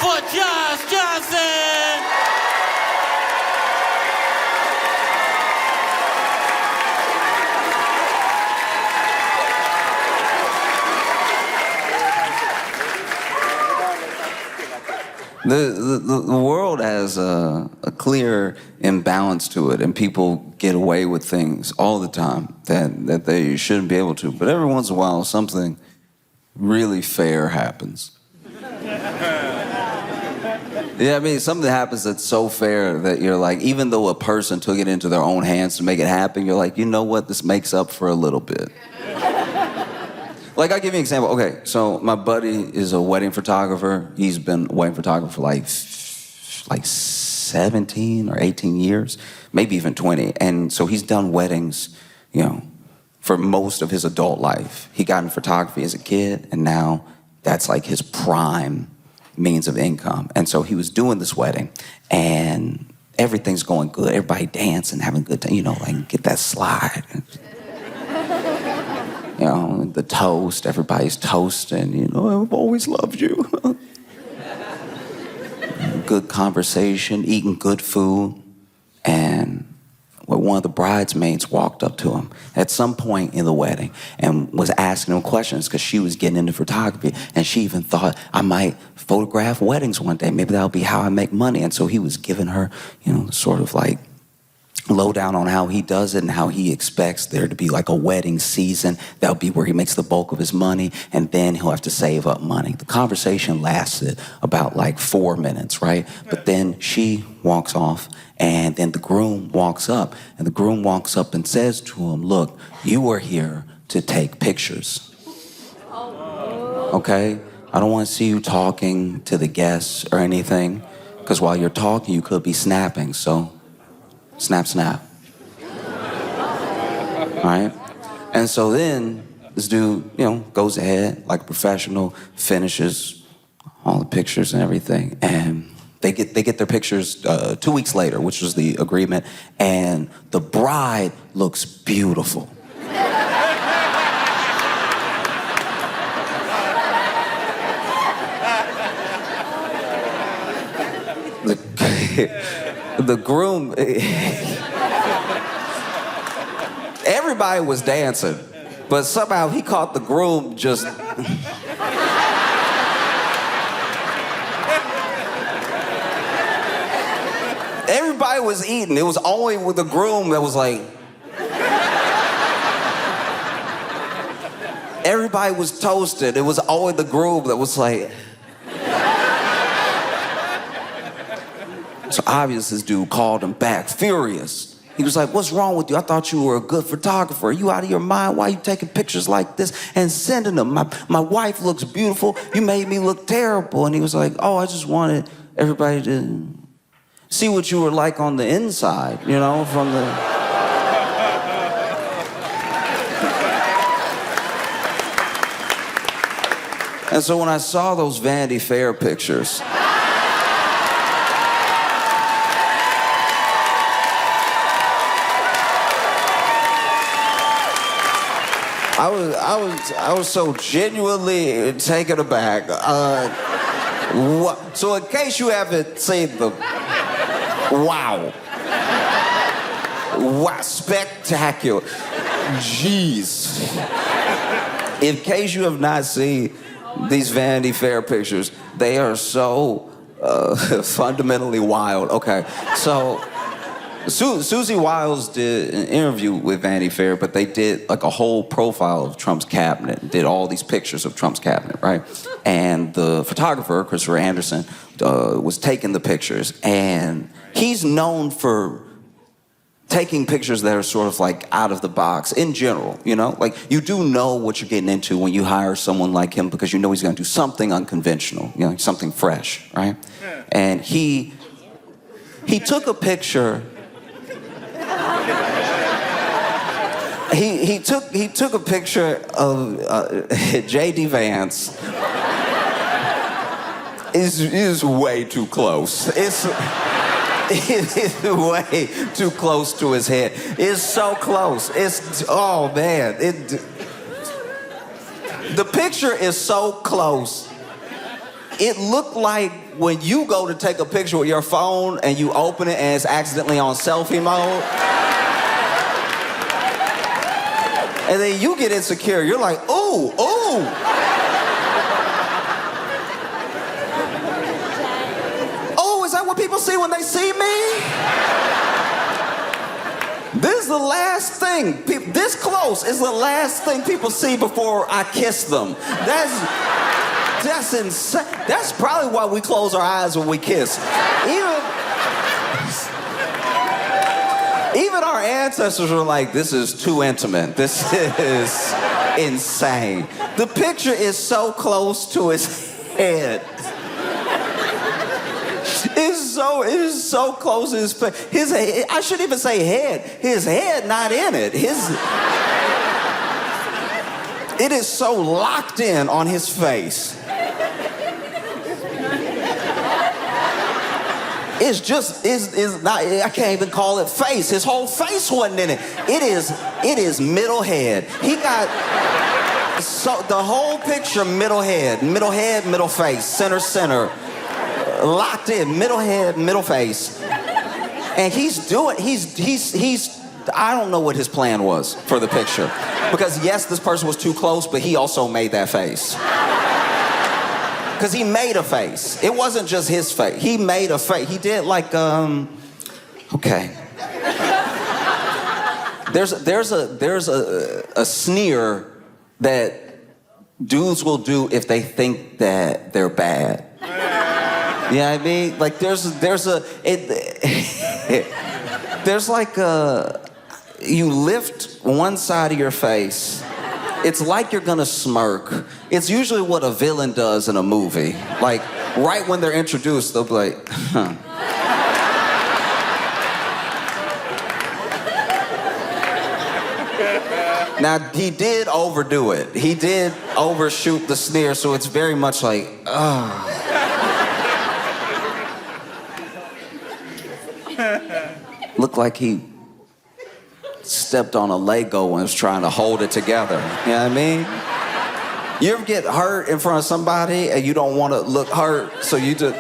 for Josh Johnson! The world has a clear imbalance to it, and people get away with things all the time that they shouldn't be able to. But every once in a while, something really fair happens. Yeah, I mean, something happens that's so fair that you're like, even though a person took it into their own hands to make it happen, you're like, you know what, this makes up for a little bit. Like, I'll give you an example. Okay, so my buddy is a wedding photographer. He's been a wedding photographer for like 17 or 18 years, maybe even 20. And so he's done weddings, you know, for most of his adult life. He got in photography as a kid, and now that's like his prime means of income. And so he was doing this wedding, and everything's going good. Everybody dancing, having a good time, you know, like get that slide. You know, the toast, everybody's toasting, you know, I've always loved you. Good conversation, eating good food. And one of the bridesmaids walked up to him at some point in the wedding and was asking him questions because she was getting into photography. And she even thought, I might photograph weddings one day. Maybe that'll be how I make money. And so he was giving her, you know, sort of like lowdown on how he does it and how he expects there to be like a wedding season. That'll be where he makes the bulk of his money, and then he'll have to save up money. The conversation lasted about like 4 minutes, right? But then she walks off, and then the groom walks up, and the groom walks up and says to him, look, you are here to take pictures. Okay? I don't want to see you talking to the guests or anything, because while you're talking, you could be snapping, so snap, snap. All right? And so then this dude, you know, goes ahead like a professional, finishes all the pictures and everything, and they get their pictures 2 weeks later, which was the agreement, and the bride looks beautiful. The groom, everybody was dancing, but somehow he caught the groom just... Everybody was eating. It was only with the groom that was like... Everybody was toasted. It was only the groom that was like... So obviously this dude called him back, furious. He was like, what's wrong with you? I thought you were a good photographer. Are you out of your mind? Why are you taking pictures like this and sending them? My wife looks beautiful. You made me look terrible. And he was like, oh, I just wanted everybody to see what you were like on the inside, you know, from the... And so when I saw those Vanity Fair pictures, I was so genuinely taken aback. So in case you haven't seen them, wow, spectacular. Jeez. In case you have not seen these Vanity Fair pictures, they are so fundamentally wild. Okay, so Susie Wiles did an interview with Vanity Fair, but they did like a whole profile of Trump's cabinet, did all these pictures of Trump's cabinet, right? And the photographer, Christopher Anderson, was taking the pictures, and he's known for taking pictures that are sort of like out of the box in general, you know? Like, you do know what you're getting into when you hire someone like him because you know he's gonna do something unconventional, you know, something fresh, right? And he took a picture. He took a picture of J.D. Vance. Is way too close. It's way too close to his head. It's so close. Oh man. The picture is so close it looked like when you go to take a picture with your phone and you open it and it's accidentally on selfie mode. And then you get insecure. You're like, ooh, ooh. Oh, is that what people see when they see me? This is the last thing. This close is the last thing people see before I kiss them. That's insane. That's probably why we close our eyes when we kiss. Even our ancestors were like, this is too intimate. This is insane. The picture is so close to his head. It is so close to his face. I shouldn't even say head. His head not in it. It is so locked in on his face. It's not, I can't even call it face. His whole face wasn't in it. It is middle head. He got, so the whole picture, middle head, middle face, center, locked in, middle head, middle face. And he's I don't know what his plan was for the picture. Because yes, this person was too close, but he also made that face. Because he made a face. It wasn't just his face. He made a face. He did like, okay. There's a sneer that dudes will do if they think that they're bad. You know what I mean? Like there's like you lift one side of your face. It's like you're gonna smirk. It's usually what a villain does in a movie. Like, right when they're introduced, they'll be like, huh. Now, he did overdo it. He did overshoot the sneer, so it's very much like, oh. Looked like he stepped on a Lego and was trying to hold it together. You know what I mean? You ever get hurt in front of somebody and you don't want to look hurt, so you just...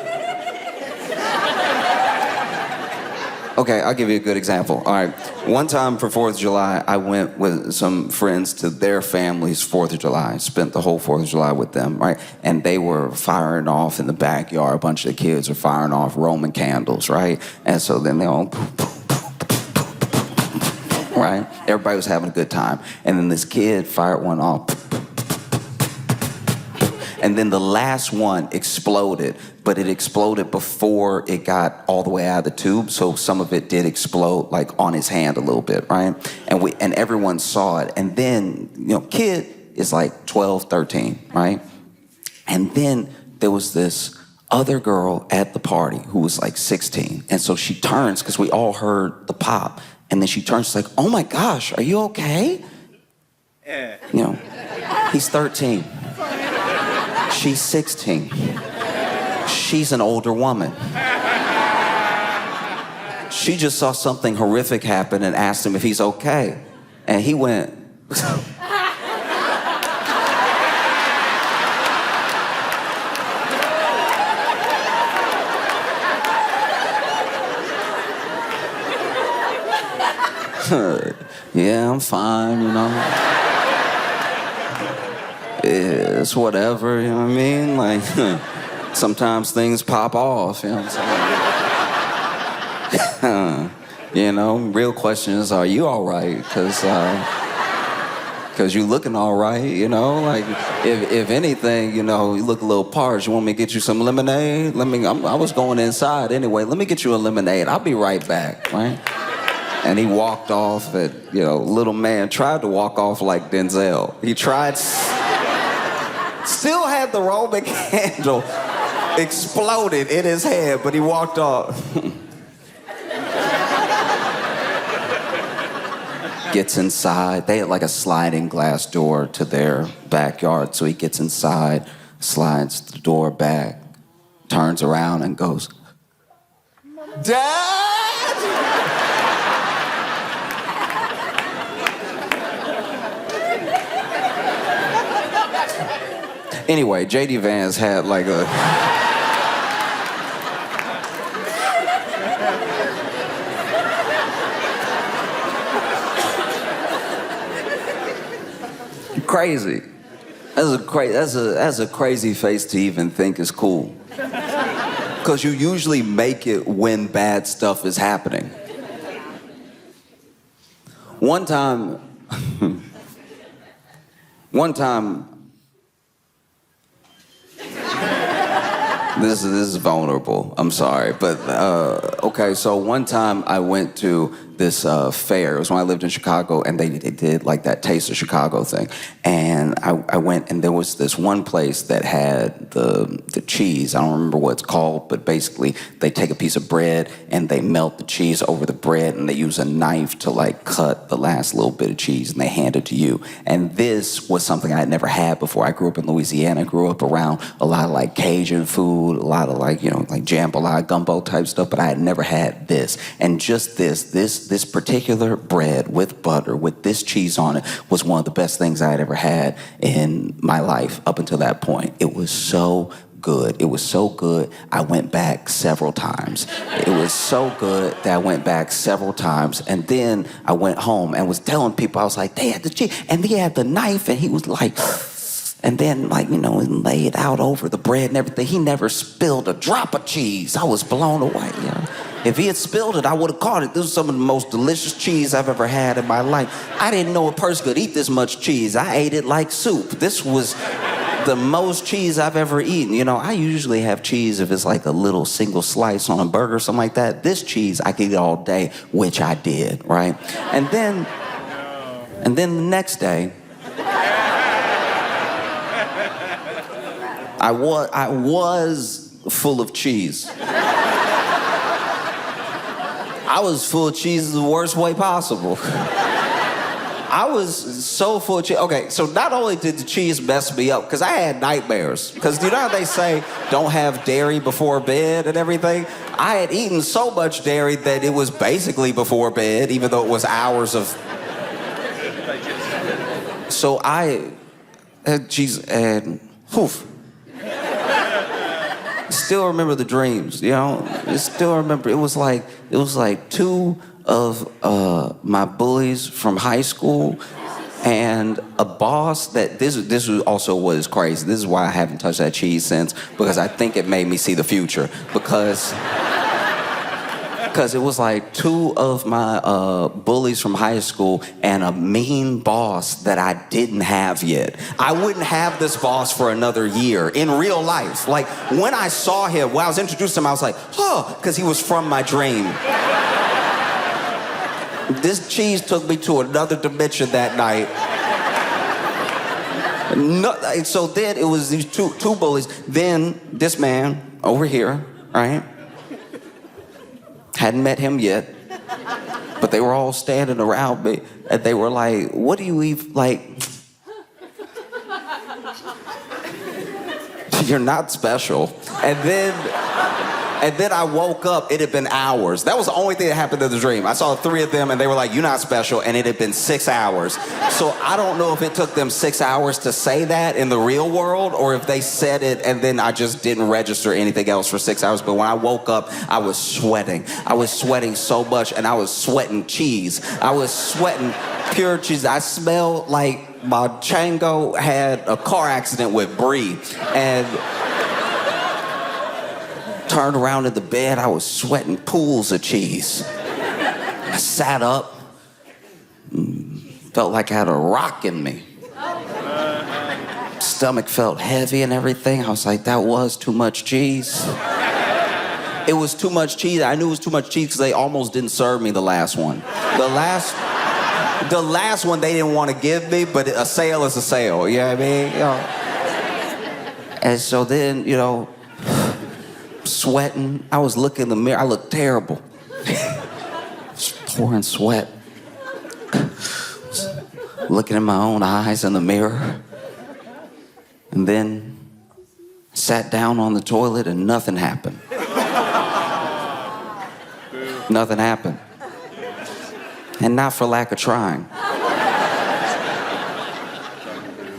Okay, I'll give you a good example. All right, one time for 4th of July, I went with some friends to their family's 4th of July. Spent the whole 4th of July with them, right? And they were firing off in the backyard. A bunch of the kids were firing off Roman candles, right? And so then they all... right? Everybody was having a good time. And then this kid fired one off. And then the last one exploded, but it exploded before it got all the way out of the tube, so some of it did explode, like on his hand a little bit, right? And everyone saw it. And then, kid is like 12, 13, right? And then there was this other girl at the party who was like 16. And so she turns, because we all heard the pop. And then she turns, she's like, oh my gosh, are you okay? He's 13. She's 16. She's an older woman. She just saw something horrific happen and asked him if he's okay. And he went... yeah, I'm fine, It's whatever, you know what I mean? Like, sometimes things pop off, you know what I'm saying? Real question is, are you all right? Because you looking all right, Like, if anything, you look a little parched. You want me to get you some lemonade? I was going inside anyway. Let me get you a lemonade. I'll be right back, right? And he walked off little man tried to walk off like Denzel. He tried, still had the Roman candle exploded in his head, but he walked off. Gets inside. They had like a sliding glass door to their backyard, so he gets inside, slides the door back, turns around and goes, Dad! Anyway, J.D. Vance had like a... crazy. That's a crazy face to even think is cool. Because you usually make it when bad stuff is happening. One time, this is vulnerable, I'm sorry, but okay, so one time I went to this fair. It was when I lived in Chicago, and they did like that Taste of Chicago thing. And I went, and there was this one place that had the cheese. I don't remember what it's called, but basically they take a piece of bread and they melt the cheese over the bread, and they use a knife to like cut the last little bit of cheese, and they hand it to you. And this was something I had never had before. I grew up in Louisiana. I grew up around a lot of like Cajun food, a lot of like, you know, like jambalaya, gumbo type stuff, but I had never had this. And just this particular bread with butter, with this cheese on it, was one of the best things I had ever had in my life up until that point. It was so good. It was so good, I went back several times. It was so good that I went back several times. And then I went home and was telling people, I was like, they had the cheese, and he had the knife, and he was like... And then, like, you know, and lay it out over the bread and everything. He never spilled a drop of cheese. I was blown away, you know. If he had spilled it, I would have caught it. This was some of the most delicious cheese I've ever had in my life. I didn't know a person could eat this much cheese. I ate it like soup. This was the most cheese I've ever eaten. You know, I usually have cheese if it's like a little single slice on a burger or something like that. This cheese, I could eat all day, which I did, right? And then the next day, I was full of cheese. I was full of cheese the worst way possible. I was so full of cheese. Okay, so not only did the cheese mess me up, because I had nightmares. Because you know how they say don't have dairy before bed and everything? I had eaten so much dairy that it was basically before bed, even though it was hours of... So I had cheese and... Poof. Still remember the dreams, you know. I still remember. It was like two of my bullies from high school, and a boss that this was also what is crazy. This is why I haven't touched that cheese since, because I think it made me see the future. Because it was like two of my bullies from high school and a mean boss that I didn't have yet. I wouldn't have this boss for another year in real life. Like, when I saw him, when I was introduced to him, I was like, huh, because he was from my dream. This cheese took me to another dimension that night. So then it was these two bullies. Then this man over here, right? Hadn't met him yet, but they were all standing around me, and they were like, what do you eat, like, you're not special. And then I woke up, it had been hours. That was the only thing that happened in the dream. I saw the three of them, and they were like, you're not special, and it had been 6 hours. So I don't know if it took them 6 hours to say that in the real world, or if they said it, and then I just didn't register anything else for 6 hours. But when I woke up, I was sweating. I was sweating so much, and I was sweating cheese. I was sweating pure cheese. I smelled like my chango had a car accident with Brie, and... turned around in the bed, I was sweating pools of cheese. I sat up, felt like I had a rock in me. Stomach felt heavy and everything. I was like, that was too much cheese. It was too much cheese. I knew it was too much cheese because they almost didn't serve me the last one. The last one they didn't want to give me, but a sale is a sale, you know what I mean? You know? And so then, you know, sweating. I was looking in the mirror. I looked terrible. Just pouring sweat. Looking in my own eyes in the mirror. And then sat down on the toilet and nothing happened. Nothing happened. And not for lack of trying.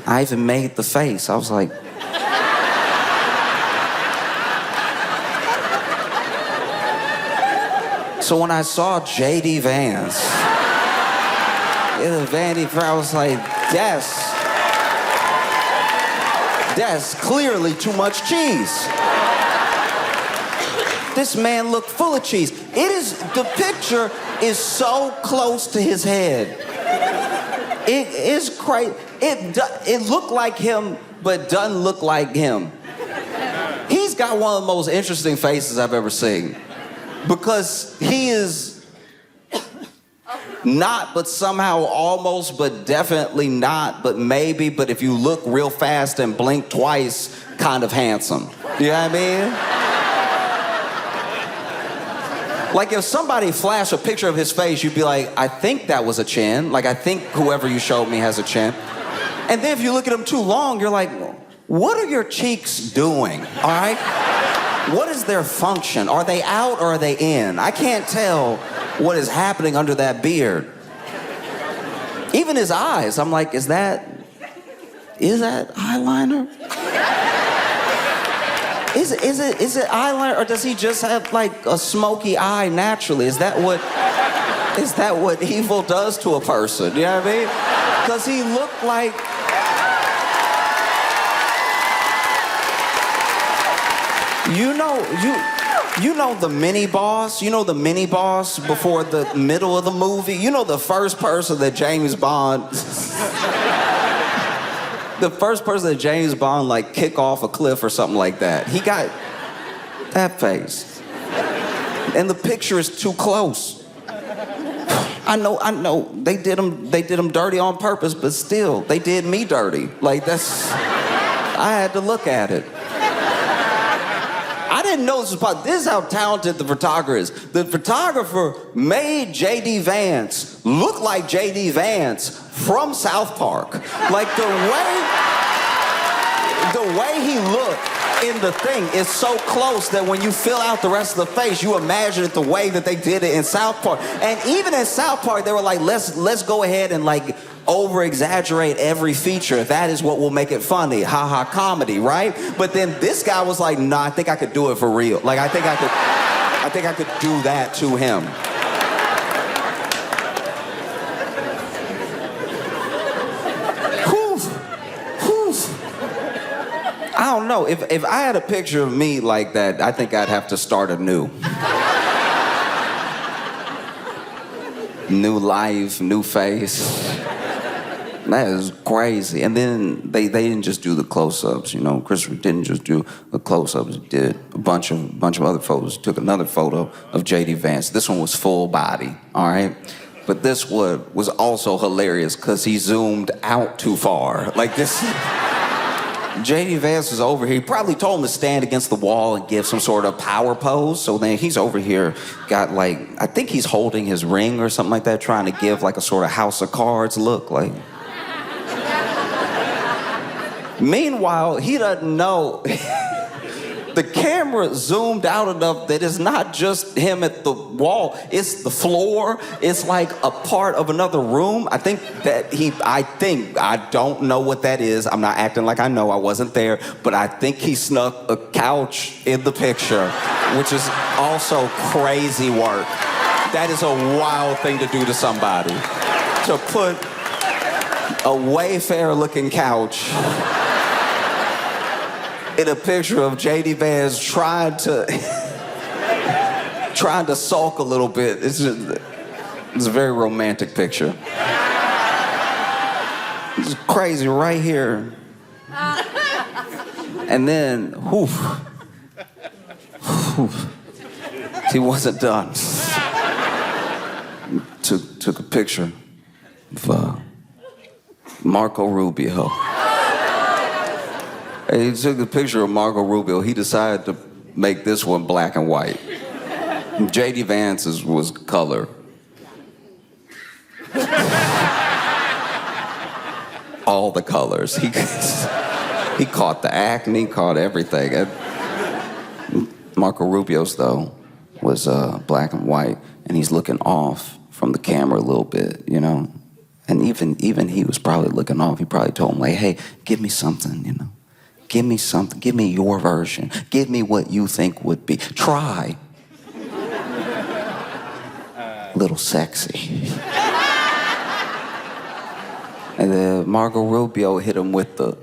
I even made the face. I was like... So when I saw J.D. Vance in the Vanity Fair, I was like, that's clearly too much cheese. This man looked full of cheese. The picture is so close to his head. It is crazy. It looked like him, but doesn't look like him. He's got one of the most interesting faces I've ever seen. Because he is not, but somehow almost, but definitely not, but maybe, but if you look real fast and blink twice, kind of handsome. You know what I mean? Like if somebody flashed a picture of his face, you'd be like, I think that was a chin. Like I think whoever you showed me has a chin. And then if you look at him too long, you're like, what are your cheeks doing, all right? What is their function? Are they out or are they in? I can't tell what is happening under that beard. Even his eyes, I'm like, is that eyeliner? Is it eyeliner, or does he just have like a smoky eye naturally? Is that what evil does to a person? You know what I mean? Does he look like... You know the mini boss? You know the mini boss before the middle of the movie? You know the first person that James Bond like kick off a cliff or something like that. He got that face. And the picture is too close. I know. They did him dirty on purpose, but still, they did me dirty. Like I had to look at it. I didn't know this was possible. This is how talented the photographer is. The photographer made J.D. Vance look like J.D. Vance from South Park. Like the way he looked in the thing is so close that when you fill out the rest of the face, you imagine it the way that they did it in South Park. And even in South Park, they were like, let's go ahead and like over-exaggerate every feature. That is what will make it funny. Ha-ha comedy, right? But then this guy was like, nah, I think I could do it for real. Like, I think I could do that to him. I don't know. If I had a picture of me like that, I think I'd have to start anew. New life, new face. That is crazy. And then they didn't just do the close-ups, you know. Christopher didn't just do the close-ups. He did a bunch of other photos. He took another photo of J.D. Vance. This one was full body, all right? But this one was also hilarious because he zoomed out too far. Like this... J.D. Vance was over here. He probably told him to stand against the wall and give some sort of power pose. So then he's over here, got like, I think he's holding his ring or something like that, trying to give like a sort of House of Cards look. Like. Meanwhile, he doesn't know. The camera zoomed out enough that it's not just him at the wall, it's the floor, it's like a part of another room. I don't know what that is. I'm not acting like I know, I wasn't there, but I think he snuck a couch in the picture, which is also crazy work. That is a wild thing to do to somebody. To put a Wayfair looking couch in a picture of J.D. Vance trying to sulk a little bit. It's a very romantic picture. It's crazy right here. And then, he wasn't done. Took a picture of Marco Rubio. And he took the picture of Marco Rubio. He decided to make this one black and white. J.D. Vance's was color. All the colors. He caught the acne, caught everything. And Marco Rubio's, though, was black and white, and he's looking off from the camera a little bit, you know? And even he was probably looking off. He probably told him, like, hey, give me something, you know? Give me something. Give me your version. Give me what you think would be. Try. little sexy. And then Marco Rubio hit him with the...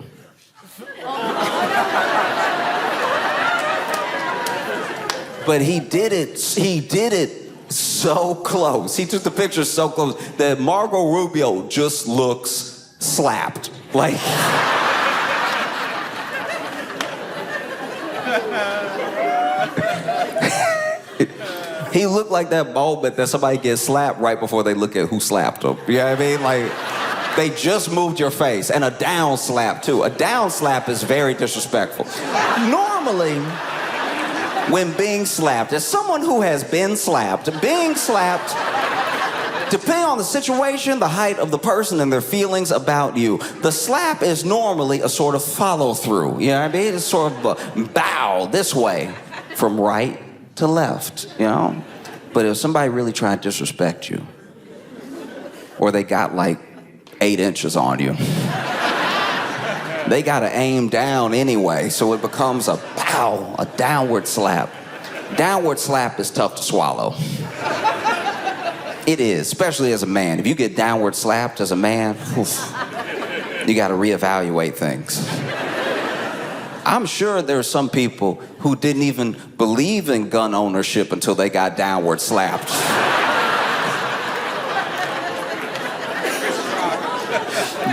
But he did it so close. He took the picture so close that Marco Rubio just looks slapped. Like... He looked like that moment that somebody gets slapped right before they look at who slapped them. You know what I mean? Like, they just moved your face. And a down slap, too. A down slap is very disrespectful. Normally, when being slapped, as someone who has been slapped, being slapped, depending on the situation, the height of the person, and their feelings about you, the slap is normally a sort of follow-through. You know what I mean? It's sort of a bow this way from right to left, you know? But if somebody really tried to disrespect you, or they got like 8 inches on you, they gotta aim down anyway, so it becomes a pow, a downward slap. Downward slap is tough to swallow. It is, especially as a man. If you get downward slapped as a man, you gotta reevaluate things. I'm sure there are some people who didn't even believe in gun ownership until they got downward slapped.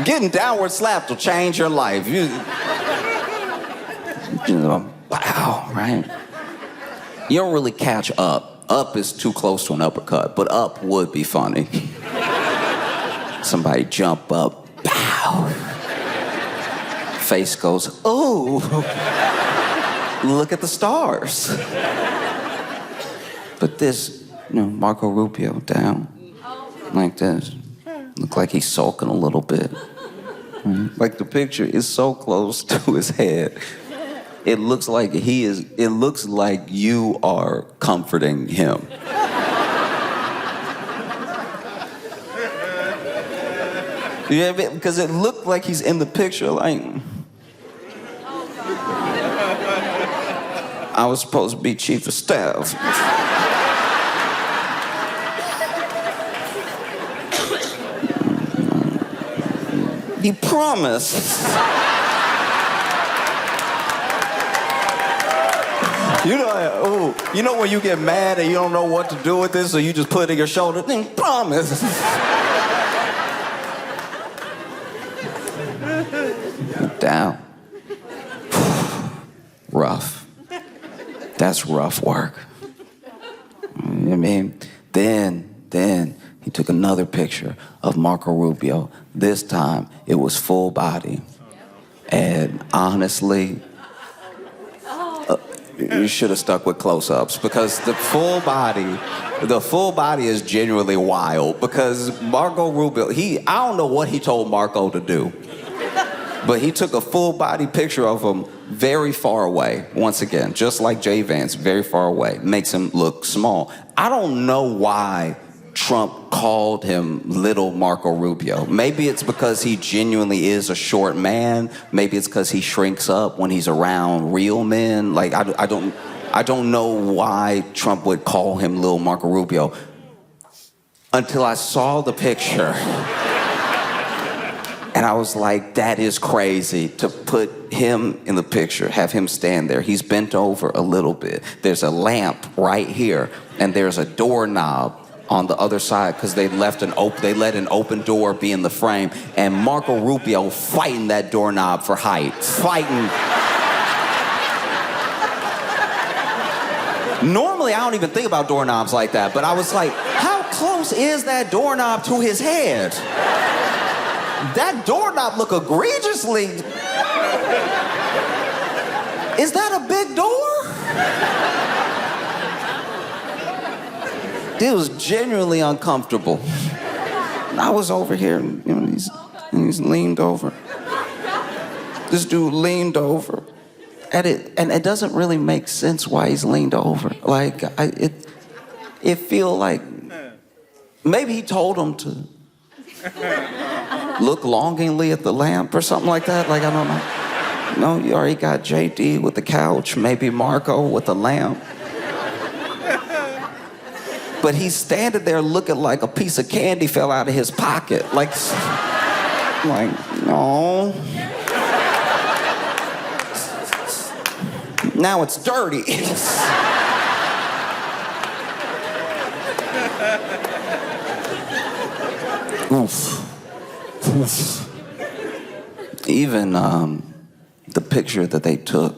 Getting downward slapped will change your life. Wow, right? You don't really catch up. Up is too close to an uppercut, but up would be funny. Somebody jump up, pow. Face goes, oh, look at the stars. But this, Marco Rubio down like this. Look like he's sulking a little bit. Like the picture is so close to his head. It looks like you are comforting him. Yeah, because it looked like he's in the picture like... I was supposed to be chief of staff. He promised. You know when you get mad and you don't know what to do with this, so you just put it in your shoulder? Then promise. Down. Rough. That's rough work. I mean, then he took another picture of Marco Rubio. This time, it was full body. And honestly, you should have stuck with close-ups because the full body is genuinely wild because Marco Rubio, I don't know what he told Marco to do, but he took a full body picture of him very far away, once again, just like Jay Vance, very far away, makes him look small. I don't know why Trump called him Little Marco Rubio. Maybe it's because he genuinely is a short man. Maybe it's because he shrinks up when he's around real men. Like, I don't know why Trump would call him Little Marco Rubio until I saw the picture. And I was like, that is crazy to put him in the picture, have him stand there. He's bent over a little bit. There's a lamp right here, and there's a doorknob on the other side because they let an open door be in the frame, and Marco Rubio fighting that doorknob for height, fighting. Normally, I don't even think about doorknobs like that, but I was like, how close is that doorknob to his head? That doorknob look egregiously... Is that a big door? It was genuinely uncomfortable. I was over here, and he's leaned over. This dude leaned over. And it doesn't really make sense why he's leaned over. Like, it feel like maybe he told him to look longingly at the lamp or something like that. Like, I don't know. No, you already got JD with the couch, maybe Marco with the lamp. But he's standing there looking like a piece of candy fell out of his pocket. Like, no. Now it's dirty. Oof. Oof. Even the picture that they took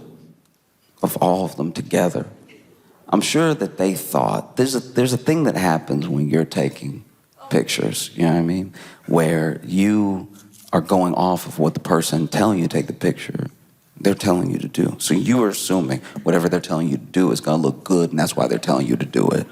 of all of them together, I'm sure that they thought, there's a thing that happens when you're taking pictures, you know what I mean? Where you are going off of what the person telling you to take the picture, they're telling you to do. So you are assuming whatever they're telling you to do is gonna look good, and that's why they're telling you to do it.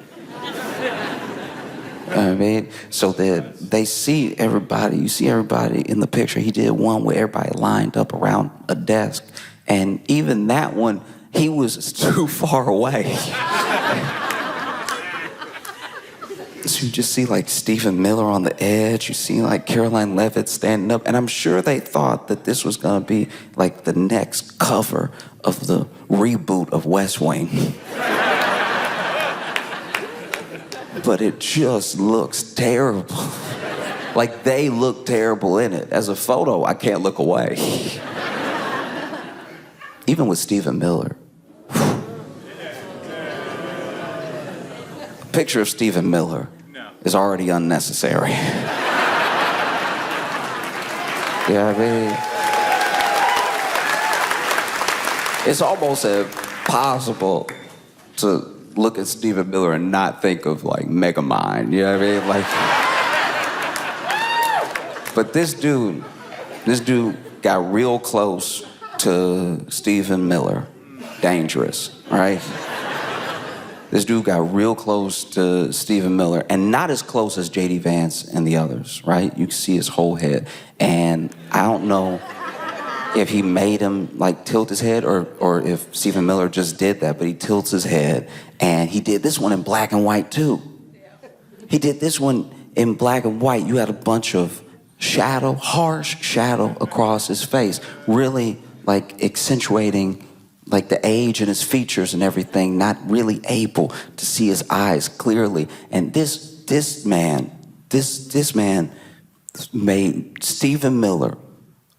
You know what I mean? So they see everybody, you see everybody in the picture. He did one where everybody lined up around a desk, and even that one, he was too far away. So you just see like Stephen Miller on the edge, you see like Caroline Levitt standing up, and I'm sure they thought that this was gonna be like the next cover of the reboot of West Wing. But it just looks terrible. Like they look terrible in it. As a photo, I can't look away. Even with Stephen Miller. A picture of Stephen Miller is already unnecessary. You know what I mean? It's almost impossible to look at Stephen Miller and not think of like Megamind, you know what I mean? Like, but this dude got real close to Stephen Miller. Dangerous, right? This dude got real close to Stephen Miller, and not as close as J.D. Vance and the others, right? You can see his whole head. And I don't know if he made him like tilt his head or if Stephen Miller just did that, but he tilts his head. And he did this one in black and white too. He did this one in black and white. You had a bunch of shadow, harsh shadow across his face, really like accentuating like the age in his features and everything, not really able to see his eyes clearly. And this man made Stephen Miller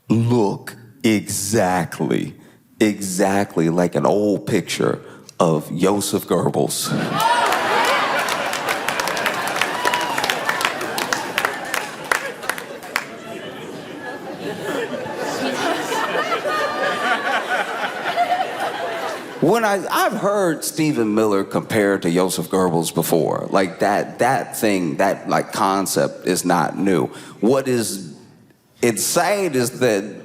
look exactly like an old picture of Joseph Goebbels. When I've heard Stephen Miller compared to Joseph Goebbels before, like that thing, that like concept is not new. What is insane is that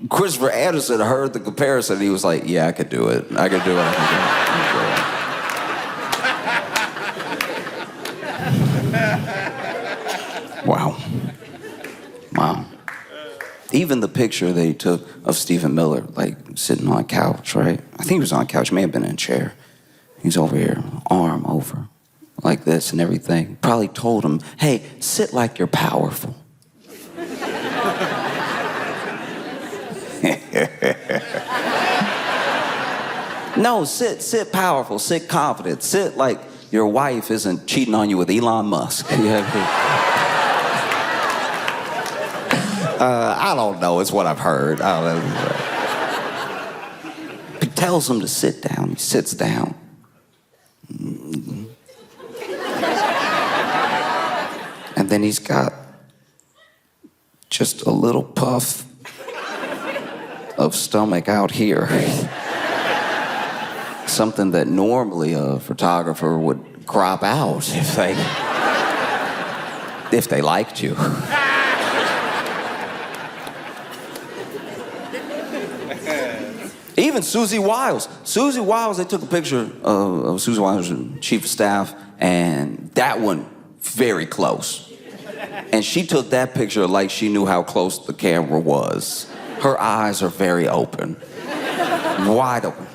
Christopher Anderson heard the comparison and he was like, yeah, I could do it. I could do it. Wow. Wow. Even the picture they took of Stephen Miller, like sitting on a couch, right? I think he was on a couch, may have been in a chair. He's over here, arm over, like this and everything. Probably told him, hey, sit like you're powerful. No, sit powerful, sit confident, sit like your wife isn't cheating on you with Elon Musk. I don't know, it's what I've heard. I don't know. He tells him to sit down, he sits down. And then he's got just a little puff of stomach out here. Something that normally a photographer would crop out if they liked you. Even Susie Wiles. Susie Wiles, they took a picture of Susie Wiles, chief of staff, and that one, very close. And she took that picture like she knew how close the camera was. Her eyes are very open, wide open.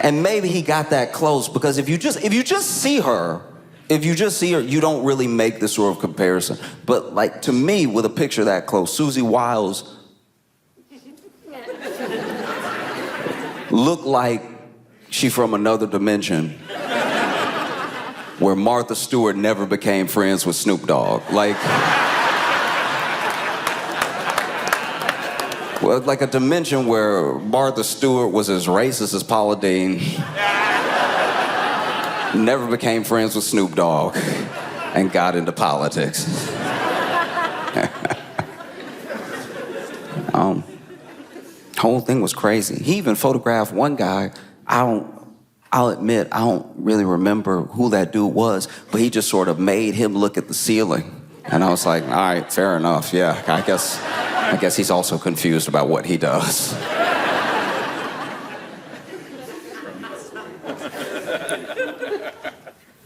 And maybe he got that close because if you just see her, you don't really make this sort of comparison. But like to me, with a picture that close, Susie Wiles looked like she from another dimension. where Martha Stewart never became friends with Snoop Dogg. Like, well, like a dimension where Martha Stewart was as racist as Paula Deen, never became friends with Snoop Dogg, and got into politics. Whole thing was crazy. He even photographed one guy. I'll admit, I don't really remember who that dude was, but he just sort of made him look at the ceiling. And I was like, all right, fair enough. Yeah, I guess he's also confused about what he does.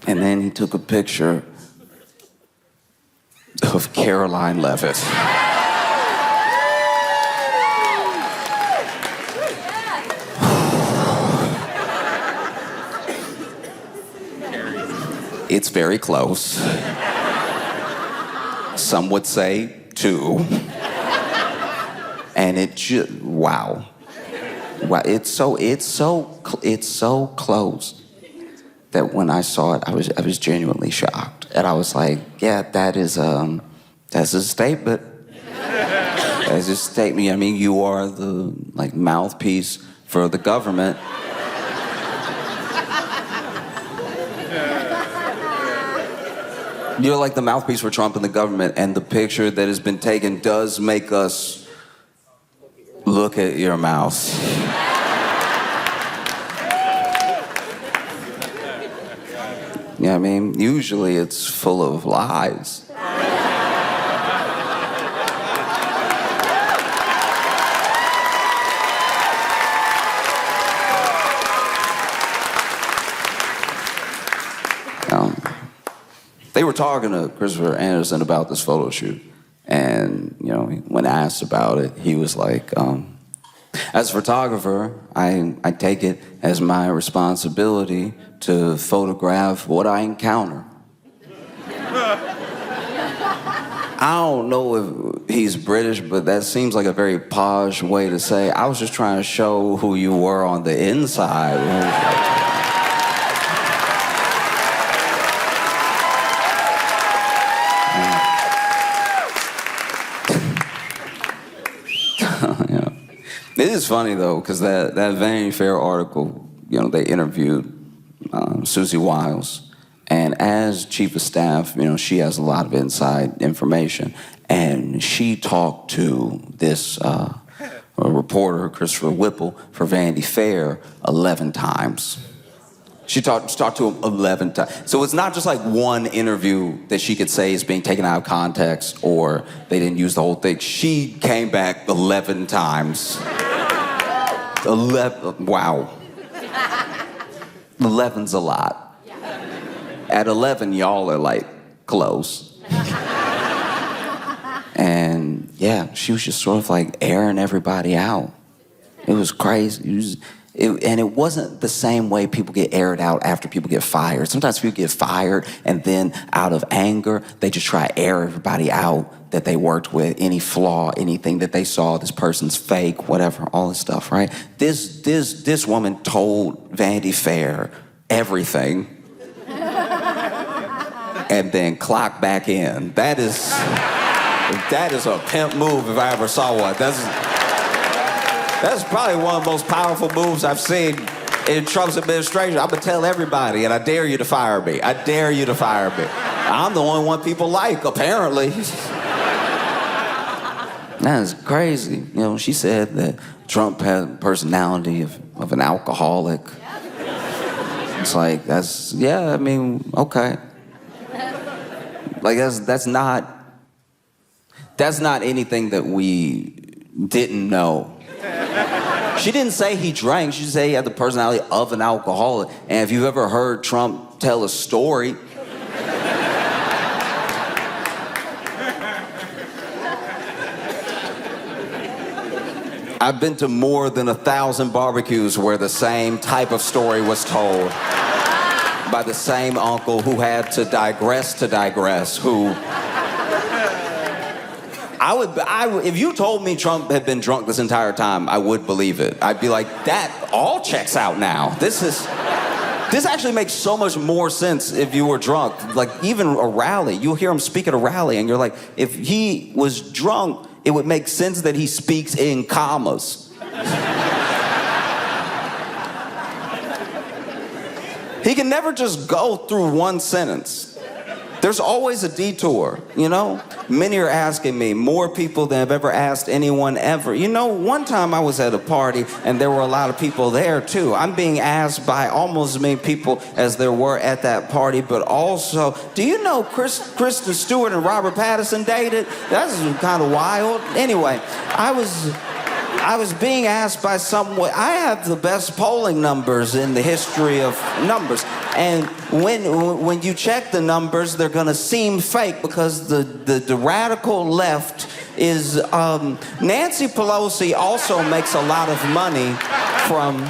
And then he took a picture of Caroline Levitt. It's very close. Some would say 2. And it just, wow. Wow, it's so close that when I saw it, I was genuinely shocked. And I was like, yeah, that's a statement. That's a statement. I mean, you are the mouthpiece for the government. You're like the mouthpiece for Trump and the government, and the picture that has been taken does make us look at your mouth. Yeah, I mean, usually it's full of lies. They were talking to Christopher Anderson about this photo shoot, and when asked about it, he was like, as a photographer, I take it as my responsibility to photograph what I encounter. I don't know if he's British, but that seems like a very posh way to say, I was just trying to show who you were on the inside. It is funny though, because that Vanity Fair article, they interviewed Susie Wiles, and as chief of staff, she has a lot of inside information, and she talked to this reporter, Christopher Whipple, for Vanity Fair 11 times. She talked to him 11 times. So it's not just like one interview that she could say is being taken out of context or they didn't use the whole thing. She came back 11 times. 11, wow. 11's a lot. At 11, y'all are like close. And yeah, she was just sort of like airing everybody out. It was crazy. And it wasn't the same way people get aired out after people get fired. Sometimes people get fired and then out of anger, they just try to air everybody out that they worked with, any flaw, anything that they saw, this person's fake, whatever, all this stuff, right? This woman told Vanity Fair everything and then clocked back in. That is a pimp move if I ever saw one. That's probably one of the most powerful moves I've seen in Trump's administration. I'm gonna tell everybody, and I dare you to fire me. I dare you to fire me. I'm the only one people like, apparently. That is crazy. She said that Trump had the personality of an alcoholic. It's like, okay. Like, that's not anything that we didn't know. She didn't say he drank. She said he had the personality of an alcoholic. And if you've ever heard Trump tell a story, I've been to more than 1,000 barbecues where the same type of story was told by the same uncle who had to digress, who... if you told me Trump had been drunk this entire time, I would believe it. I'd be like, that all checks out now. This is This actually makes so much more sense if you were drunk. Like, even a rally, you'll hear him speak at a rally, and you're like, if he was drunk, it would make sense that he speaks in commas. He can never just go through one sentence. There's always a detour, you know? Many are asking me, more people than have ever asked anyone ever. You know, one time I was at a party and there were a lot of people there too. I'm being asked by almost as many people as there were at that party, but also, do you know Kristen Stewart and Robert Pattinson dated? That's kind of wild. Anyway, I was being asked by someone. I have the best polling numbers in the history of numbers. And when you check the numbers, they're gonna seem fake because the radical left is, Nancy Pelosi also makes a lot of money from,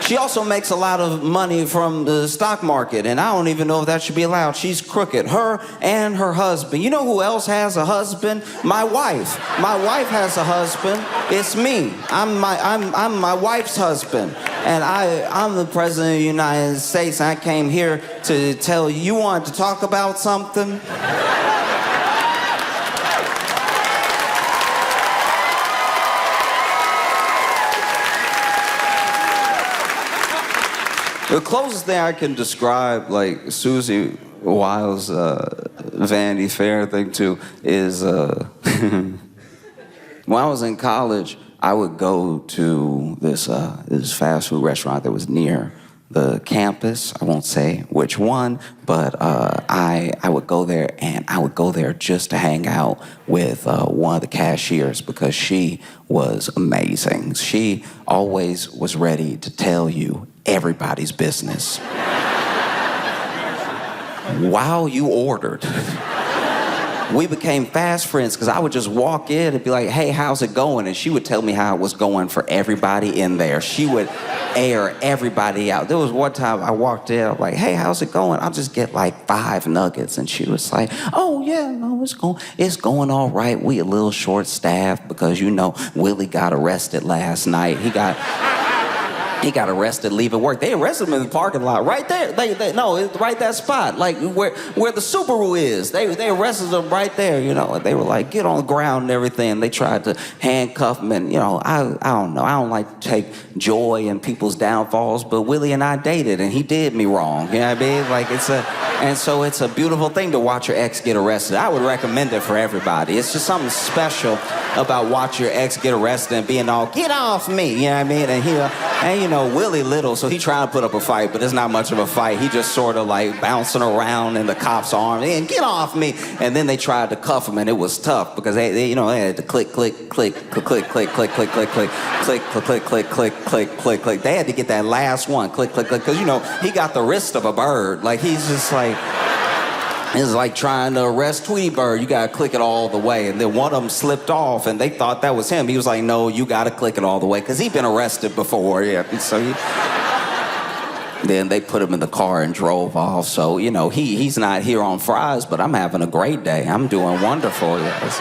she also makes a lot of money from the stock market, and I don't even know if that should be allowed. She's crooked. Her and her husband. You know who else has a husband? My wife. My wife has a husband. It's me. I'm my wife's husband. And I'm the president of the United States. I came here to tell you wanted to talk about something. The closest thing I can describe, like, Susie Wiles' Vanity Fair thing to is, when I was in college, I would go to this fast food restaurant that was near the campus. I won't say which one, but I would go there, and I would go there just to hang out with one of the cashiers because she was amazing. She always was ready to tell you everybody's business while you ordered. We became fast friends because I would just walk in and be like, hey, how's it going? And she would tell me how it was going for everybody in there. She would air everybody out. There was one time I walked in, I'm like, hey, how's it going? I'll just get like 5 nuggets. And she was like, oh, yeah, no, it's going all right. We a little short-staffed because, you know, Willie got arrested last night. He got arrested leaving work. They arrested him in the parking lot right there. No, it's right that spot, like where the Subaru is. They arrested him right there, you know. And they were like, get on the ground and everything. They tried to handcuff him, and you know, I don't know. I don't like to take joy in people's downfalls, but Willie and I dated, and he did me wrong. You know what I mean? Like so it's a beautiful thing to watch your ex get arrested. I would recommend it for everybody. It's just something special about watching your ex get arrested and being all, get off me, you know what I mean? And you know, Willie little, so he trying to put up a fight, but it's not much of a fight. He just sort of like bouncing around in the cop's arm and get off me. And then they tried to cuff him, and it was tough because they you know, they had to click, click, click, click, click, click, click, click, click, click, click, click, click, click, click, click, click. They had to get that last one, click, click, click, because you know, he got the wrist of a bird. Like he's just like, it's like trying to arrest Tweety Bird. You gotta click it all the way. And then one of them slipped off, and they thought that was him. He was like, no, you gotta click it all the way, because he'd been arrested before. Yeah. So then they put him in the car and drove off. So, you know, he's not here on fries, but I'm having a great day. I'm doing wonderful. Yes.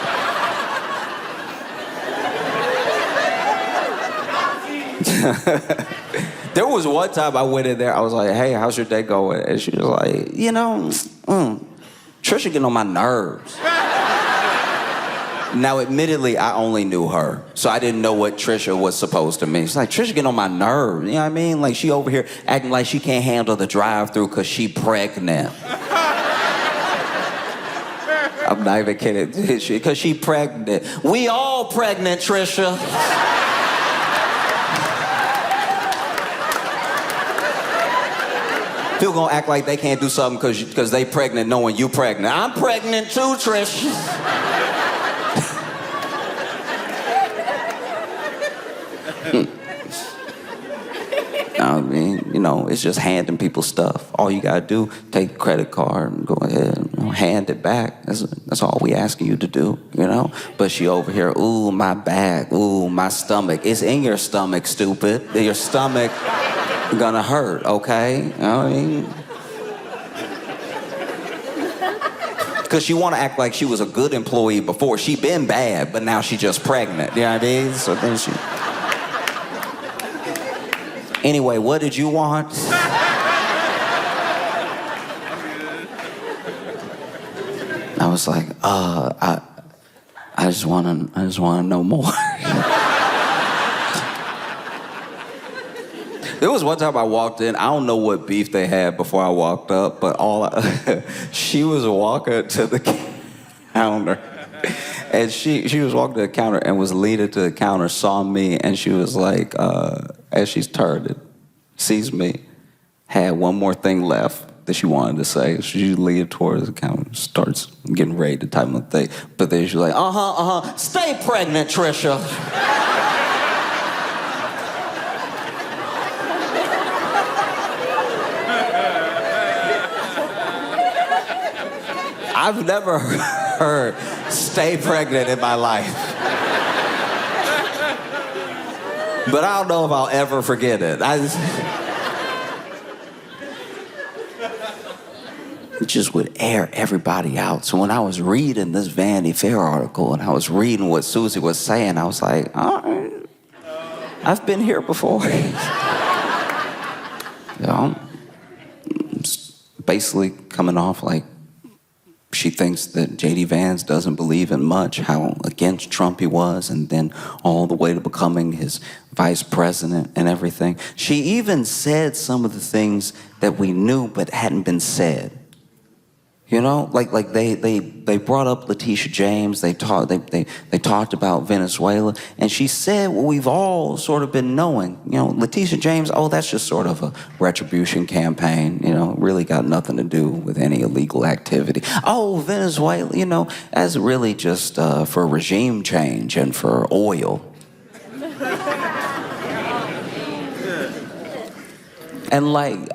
There was one time I went in there, I was like, hey, how's your day going? And she was like, you know, Trisha getting on my nerves. Now, admittedly, I only knew her, so I didn't know what Trisha was supposed to mean. She's like, Trisha getting on my nerves, you know what I mean? Like, she over here acting like she can't handle the drive-thru because she pregnant. I'm not even kidding, because she pregnant. We all pregnant, Trisha. People gonna act like they can't do something because they pregnant knowing you pregnant. I'm pregnant too, Trish. I mean, you know, it's just handing people stuff. All you gotta do, take a credit card and go ahead and hand it back. That's all we asking you to do, you know? But she over here, ooh, my back, ooh, my stomach. It's in your stomach, stupid. Your stomach gonna hurt, okay? You know what I mean? Because she want to act like she was a good employee before. She been bad, but now she just pregnant. You know what I mean? So then she... Anyway, what did you want? I was like, I just wanna know more. There was one time I walked in, I don't know what beef they had before I walked up, but she was walking to the counter. And she was walking to the counter and was leading to the counter, saw me, and she was like, as she's turned it, sees me, had one more thing left that she wanted to say. So she leads towards the counter, starts getting ready to type of thing. But then she's like, stay pregnant, Trisha. I've never heard stay pregnant in my life. But I don't know if I'll ever forget it. It just would air everybody out. So when I was reading this Vanity Fair article and I was reading what Susie was saying, I was like, all right, I've been here before. Basically coming off like she thinks that J.D. Vance doesn't believe in much, how against Trump he was, and then all the way to becoming his vice president and everything. She even said some of the things that we knew but hadn't been said. You know, like they brought up Letitia James. They talked about Venezuela, and she said what we've all sort of been knowing. You know, Letitia James. Oh, that's just sort of a retribution campaign. You know, really got nothing to do with any illegal activity. Oh, Venezuela. You know, that's really just for regime change and for oil. And like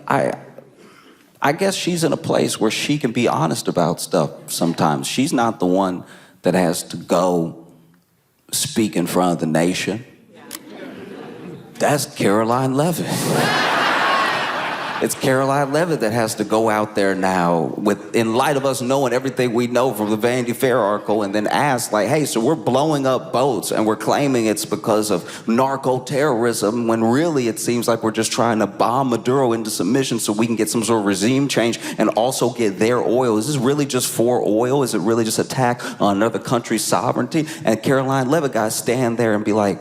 I guess she's in a place where she can be honest about stuff sometimes. She's not the one that has to go speak in front of the nation. That's Caroline Levitt. It's Caroline Levitt that has to go out there now in light of us knowing everything we know from the Vanity Fair article and then ask like, hey, so we're blowing up boats and we're claiming it's because of narco-terrorism when really it seems like we're just trying to bomb Maduro into submission so we can get some sort of regime change and also get their oil. Is this really just for oil? Is it really just attack on another country's sovereignty? And Caroline Levitt got to stand there and be like,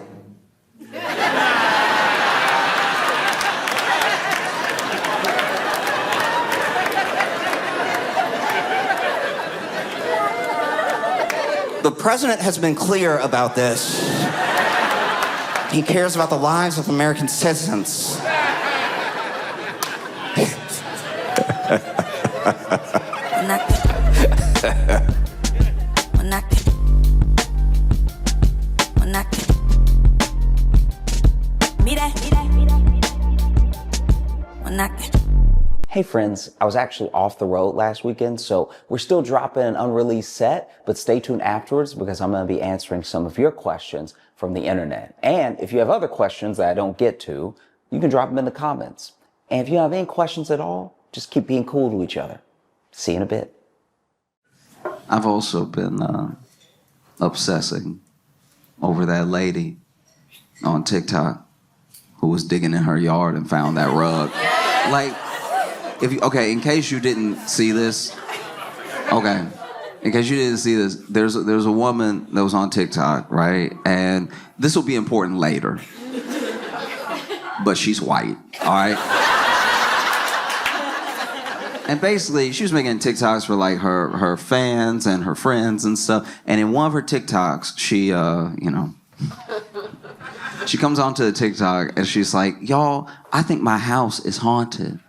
the president has been clear about this. He cares about the lives of American citizens. Hey friends, I was actually off the road last weekend, so we're still dropping an unreleased set, but stay tuned afterwards because I'm going to be answering some of your questions from the internet. And if you have other questions that I don't get to, you can drop them in the comments. And if you have any questions at all, just keep being cool to each other. See you in a bit. I've also been obsessing over that lady on TikTok who was digging in her yard and found that rug. Like, in case you didn't see this, there's a woman that was on TikTok, right? And this will be important later, but she's white, all right? And basically, she was making TikToks for like her fans and her friends and stuff. And in one of her TikToks, she comes onto the TikTok and she's like, y'all, I think my house is haunted.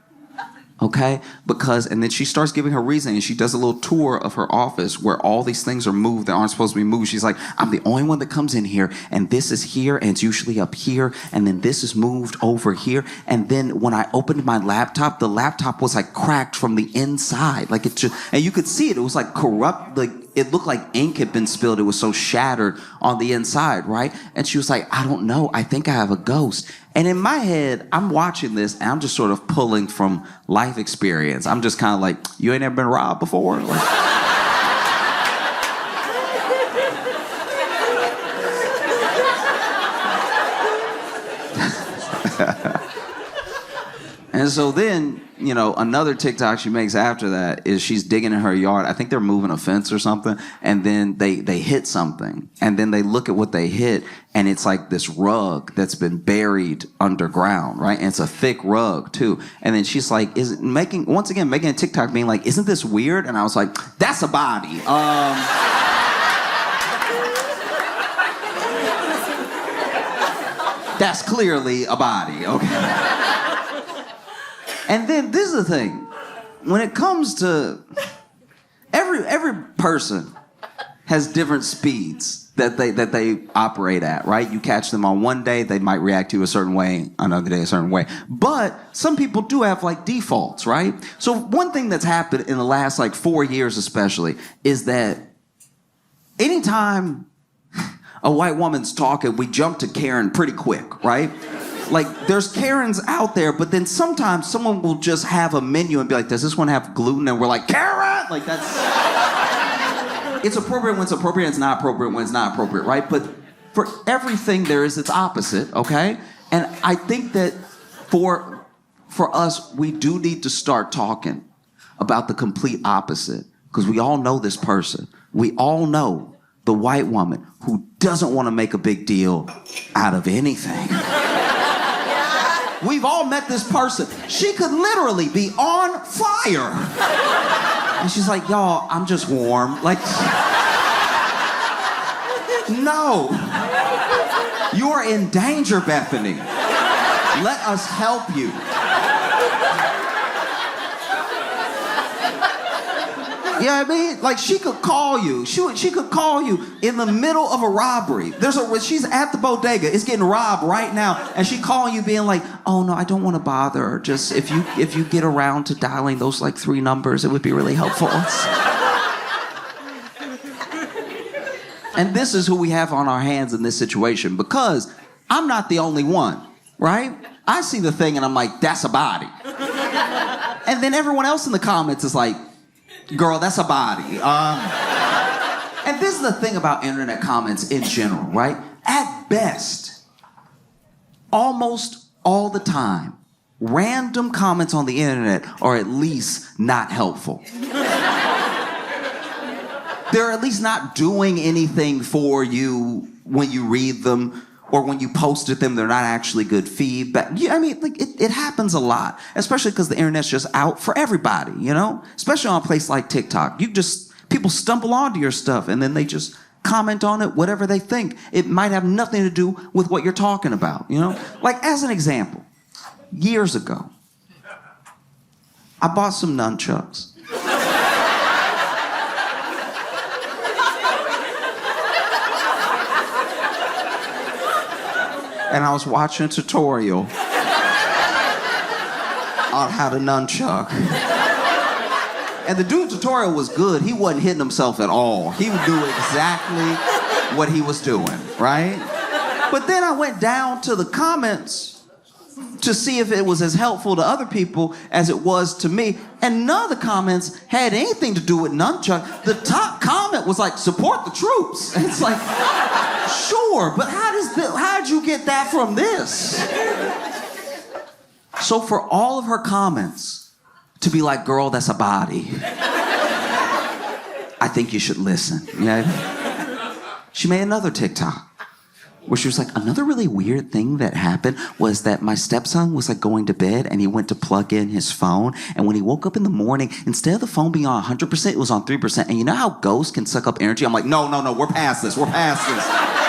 Okay? And then she starts giving her reasoning, and she does a little tour of her office where all these things are moved that aren't supposed to be moved. She's like, I'm the only one that comes in here, and this is here, and it's usually up here, and then this is moved over here. And then when I opened my laptop, the laptop was like cracked from the inside. Like it just, and you could see it. It was like corrupt, like it looked like ink had been spilled. It was so shattered on the inside, right? And she was like, I don't know. I think I have a ghost. And in my head, I'm watching this, and I'm just sort of pulling from life experience. I'm just kind of like, you ain't ever been robbed before? Like, And so then, another TikTok she makes after that is she's digging in her yard. I think they're moving a fence or something. And then they hit something. And then they look at what they hit. And it's like this rug that's been buried underground, right? And it's a thick rug too. And then she's like, making a TikTok being like, isn't this weird? And I was like, that's a body. That's clearly a body, okay? And then this is the thing. When it comes to every person has different speeds that they operate at, right? You catch them on one day, they might react to you a certain way, another day a certain way. But some people do have like defaults, right? So one thing that's happened in the last like 4 years especially is that anytime a white woman's talking, we jump to Karen pretty quick, right? Like, there's Karens out there, but then sometimes someone will just have a menu and be like, does this one have gluten? And we're like, Karen! Like, that's... It's appropriate when it's appropriate, it's not appropriate when it's not appropriate, right? But for everything, there is its opposite, okay? And I think that for us, we do need to start talking about the complete opposite, because we all know this person. We all know the white woman who doesn't want to make a big deal out of anything. We've all met this person. She could literally be on fire. And she's like, y'all, I'm just warm. Like, no. You are in danger, Bethany. Let us help you. You know what I mean? Like, she could call you. She could call you in the middle of a robbery. She's at the bodega. It's getting robbed right now. And she calling you being like, oh, no, I don't want to bother her. Just if you get around to dialing those, like, 3 numbers, it would be really helpful. And this is who we have on our hands in this situation, because I'm not the only one, right? I see the thing and I'm like, that's a body. And then everyone else in the comments is like, girl, that's a body. And this is the thing about internet comments in general, right? At best, almost all the time, random comments on the internet are at least not helpful. They're at least not doing anything for you when you read them, or when you posted them, they're not actually good feedback. Yeah, I mean, like, it happens a lot, especially because the internet's just out for everybody, Especially on a place like TikTok. People stumble onto your stuff and then they just comment on it, whatever they think. It might have nothing to do with what you're talking about, Like, as an example, years ago, I bought some nunchucks. And I was watching a tutorial on how to nunchuck. And the dude's tutorial was good. He wasn't hitting himself at all. He knew exactly what he was doing, right? But then I went down to the comments to see if it was as helpful to other people as it was to me. And none of the comments had anything to do with nunchuck. The top comment was like, support the troops. And it's like, sure, but how did you get that from this? So for all of her comments to be like, girl, that's a body, I think you should listen. She made another TikTok where she was like, another really weird thing that happened was that my stepson was like going to bed and he went to plug in his phone. And when he woke up in the morning, instead of the phone being on 100%, it was on 3%. And you know how ghosts can suck up energy? I'm like, no, we're past this. We're past this.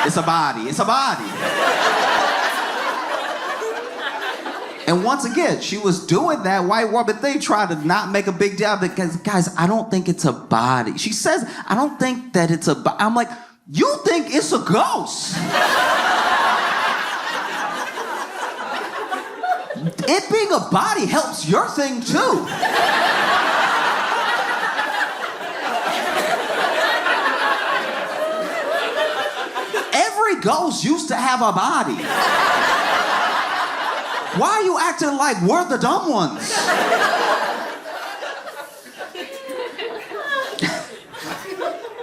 It's a body. It's a body. And once again, she was doing that white woman thing, trying to not make a big deal because, guys, I don't think it's a body. She says, I don't think that it's a body. I'm like, you think it's a ghost. It being a body helps your thing too. Every ghost used to have a body. Why are you acting like we're the dumb ones?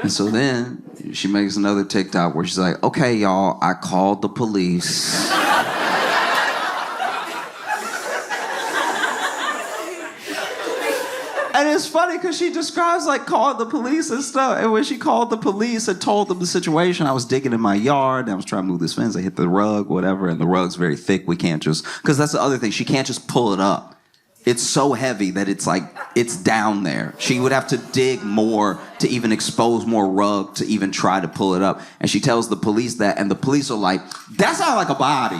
And so then she makes another TikTok where she's like, okay, y'all, I called the police. And it's funny because she describes like calling the police and stuff. And when she called the police and told them the situation, I was digging in my yard. And I was trying to move this fence. I hit the rug, whatever. And the rug's very thick. We can't just, because that's the other thing. She can't just pull it up. It's so heavy that it's like, it's down there. She would have to dig more to even expose more rug to even try to pull it up. And she tells the police that. And the police are like, that sounds like a body.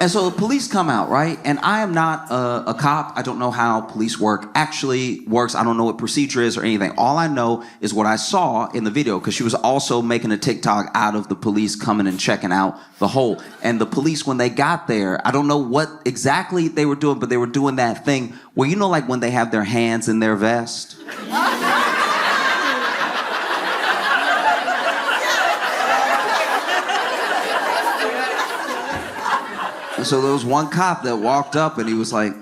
And so the police come out, right? And I am not a cop. I don't know how police work actually works. I don't know what procedure is or anything. All I know is what I saw in the video, because she was also making a TikTok out of the police coming and checking out the hole. And the police, when they got there, I don't know what exactly they were doing, but they were doing that thing where, you know, like when they have their hands in their vest? And so there was one cop that walked up and he was like,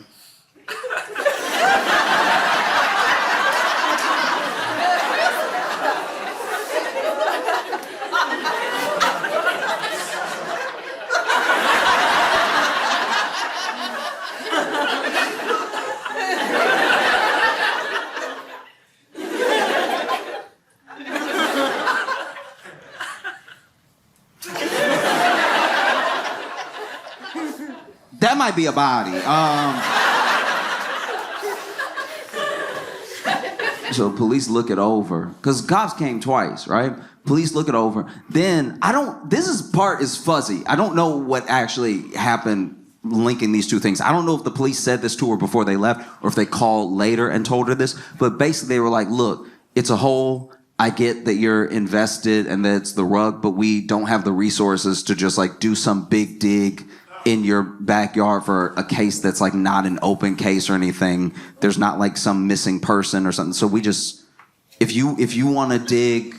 that might be a body. So police look it over, because cops came twice, right? Police look it over. Then, part is fuzzy. I don't know what actually happened linking these two things. I don't know if the police said this to her before they left, or if they called later and told her this, but basically they were like, look, it's a hole. I get that you're invested and that it's the rug, but we don't have the resources to just like do some big dig in your backyard for a case that's like not an open case or anything. There's not like some missing person or something. So we just, if you want to dig,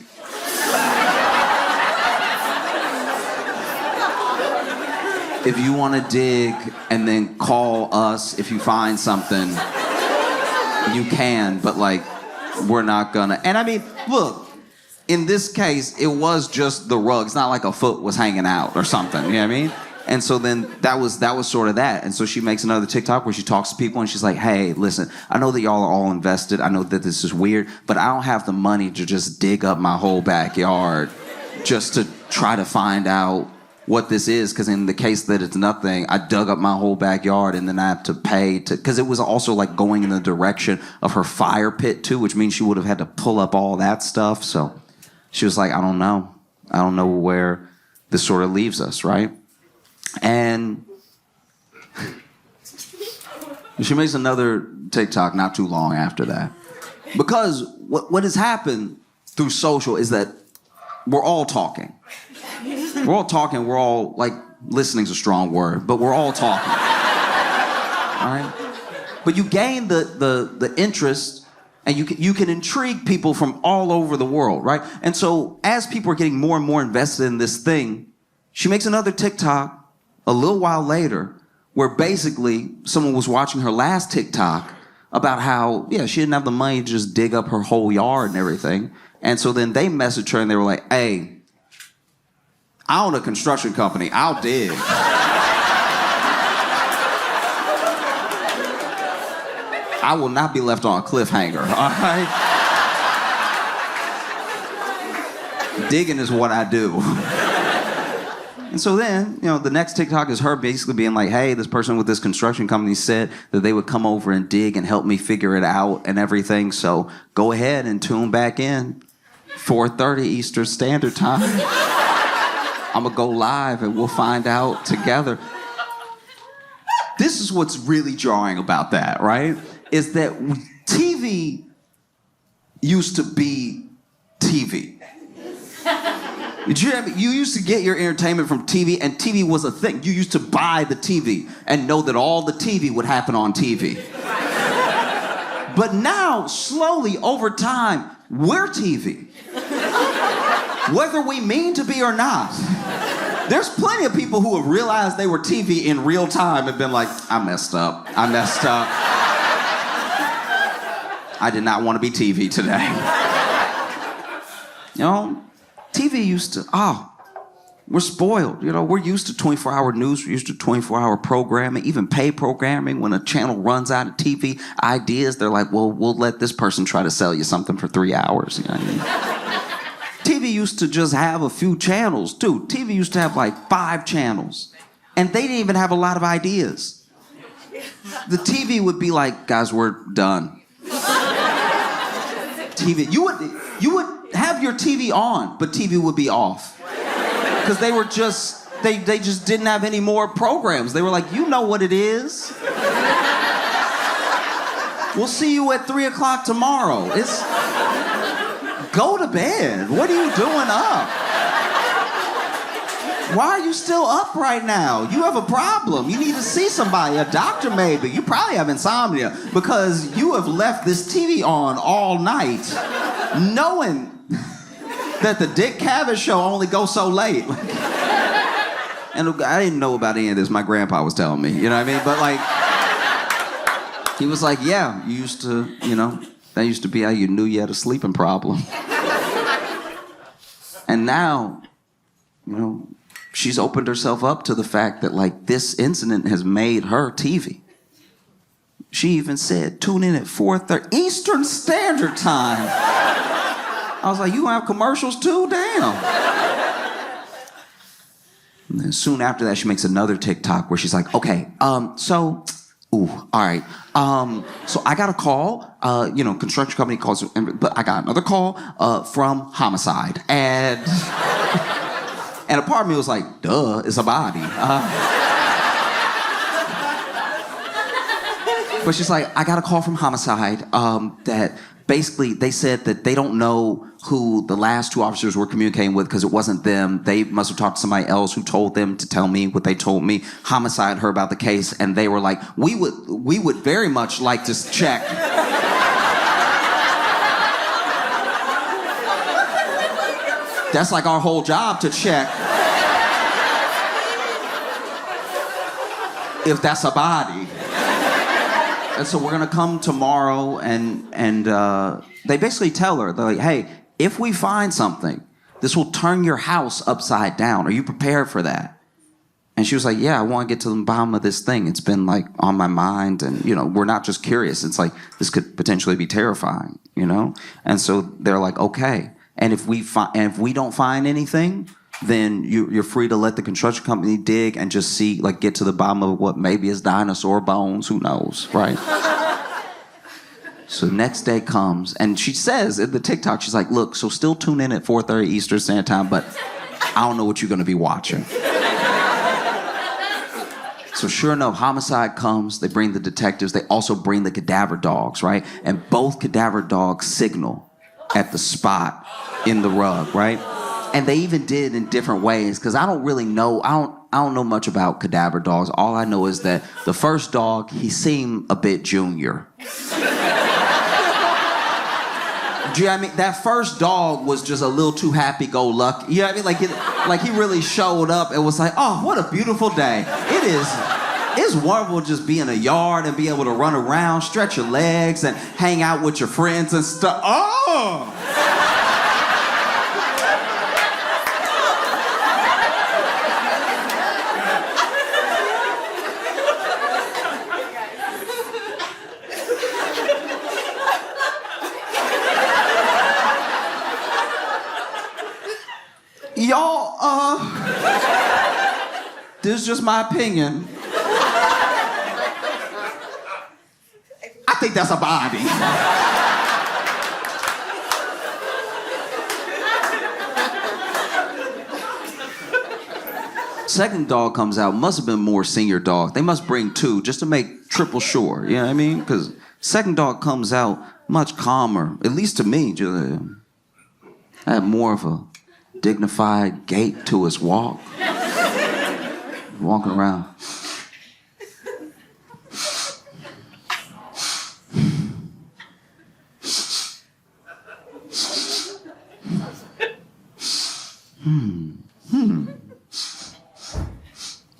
if you want to dig and then call us if you find something, you can, but like, we're not gonna. And I mean, look, in this case, it was just the rug. It's not like a foot was hanging out or something, you know what I mean? And so then that was sort of that. And so she makes another TikTok where she talks to people and she's like, hey, listen, I know that y'all are all invested. I know that this is weird, but I don't have the money to just dig up my whole backyard just to try to find out what this is. Because in the case that it's nothing, I dug up my whole backyard and then I have to pay to, because it was also like going in the direction of her fire pit too, which means she would have had to pull up all that stuff. So she was like, I don't know. I don't know where this sort of leaves us, right? And she makes another TikTok not too long after that. Because what has happened through social is that we're all talking. We're all talking, we're all, like, listening's a strong word, but we're all talking. All right? But you gain the interest, and you can intrigue people from all over the world, right? And so as people are getting more and more invested in this thing, she makes another TikTok a little while later, where basically someone was watching her last TikTok about how, yeah, she didn't have the money to just dig up her whole yard and everything. And so then they messaged her and they were like, hey, I own a construction company. I'll dig. I will not be left on a cliffhanger, all right? Digging is what I do. And so then, you know, the next TikTok is her basically being like, hey, this person with this construction company said that they would come over and dig and help me figure it out and everything. So go ahead and tune back in. 4:30 Eastern Standard Time. I'm going to go live and we'll find out together. This is what's really jarring about that, right? Is that TV used to be TV. You used to get your entertainment from TV, and TV was a thing. You used to buy the TV and know that all the TV would happen on TV. But now, slowly, over time, we're TV. Whether we mean to be or not. There's plenty of people who have realized they were TV in real time and been like, I messed up. I did not want to be TV today. You know, TV used to, we're spoiled. You know, we're used to 24-hour news. We're used to 24-hour programming, even pay programming. When a channel runs out of TV ideas, they're like, well, we'll let this person try to sell you something for 3 hours. You know what I mean? TV used to just have a few channels, too. TV used to have like 5 channels. And they didn't even have a lot of ideas. The TV would be like, guys, we're done. TV, you would have your TV on, but TV would be off. Because they were just, they just didn't have any more programs. They were like, you know what it is. We'll see you at 3 o'clock tomorrow. Go to bed. What are you doing up? Why are you still up right now? You have a problem. You need to see somebody, a doctor maybe. You probably have insomnia because you have left this TV on all night knowing that the Dick Cavett show only goes so late. And I didn't know about any of this. My grandpa was telling me, you know what I mean? But like, he was like, yeah, you used to, you know, that used to be how you knew you had a sleeping problem. And now, you know, she's opened herself up to the fact that like this incident has made her TV. She even said, tune in at 4:30 Eastern Standard Time. I was like, you gonna have commercials too? Damn. And then soon after that, she makes another TikTok where she's like, okay, all right. So I got a call, you know, construction company calls, but I got another call from homicide. And a part of me was like, duh, it's a body. But she's like, I got a call from homicide that basically they said that they don't know who the last 2 officers were communicating with because it wasn't them. They must have talked to somebody else who told them to tell me what they told me. Homicide heard about the case and they were like, we would very much like to check. That's like our whole job, to check if that's a body. And so we're gonna come tomorrow and they basically tell her, they're like, hey, if we find something, this will turn your house upside down. Are you prepared for that? And she was like, yeah, I want to get to the bottom of this thing. It's been like on my mind and, you know, we're not just curious. It's like, this could potentially be terrifying, you know? And so they're like, okay. And if we don't find anything, then you're free to let the construction company dig and just see, like, get to the bottom of what maybe is dinosaur bones, who knows, right? So next day comes, and she says in the TikTok, she's like, look, so still tune in at 4:30 Eastern Standard Time, but I don't know what you're gonna be watching. So sure enough, homicide comes, they bring the detectives, they also bring the cadaver dogs, right? And both cadaver dogs signal at the spot in the rug, right? And they even did it in different ways, because I don't really know, I don't know much about cadaver dogs. All I know is that the first dog, he seemed a bit junior. Do you know what I mean? That first dog was just a little too happy-go-lucky. You know what I mean? Like he really showed up and was like, oh, what a beautiful day. It's wonderful just be in a yard and be able to run around, stretch your legs, and hang out with your friends and stuff. Oh! Y'all, this is just my opinion. I think that's a body. Second dog comes out, must have been more senior dog. They must bring 2 just to make triple sure, you know what I mean? Because second dog comes out much calmer, at least to me. I had more of a dignified gait to his walk. Walking around.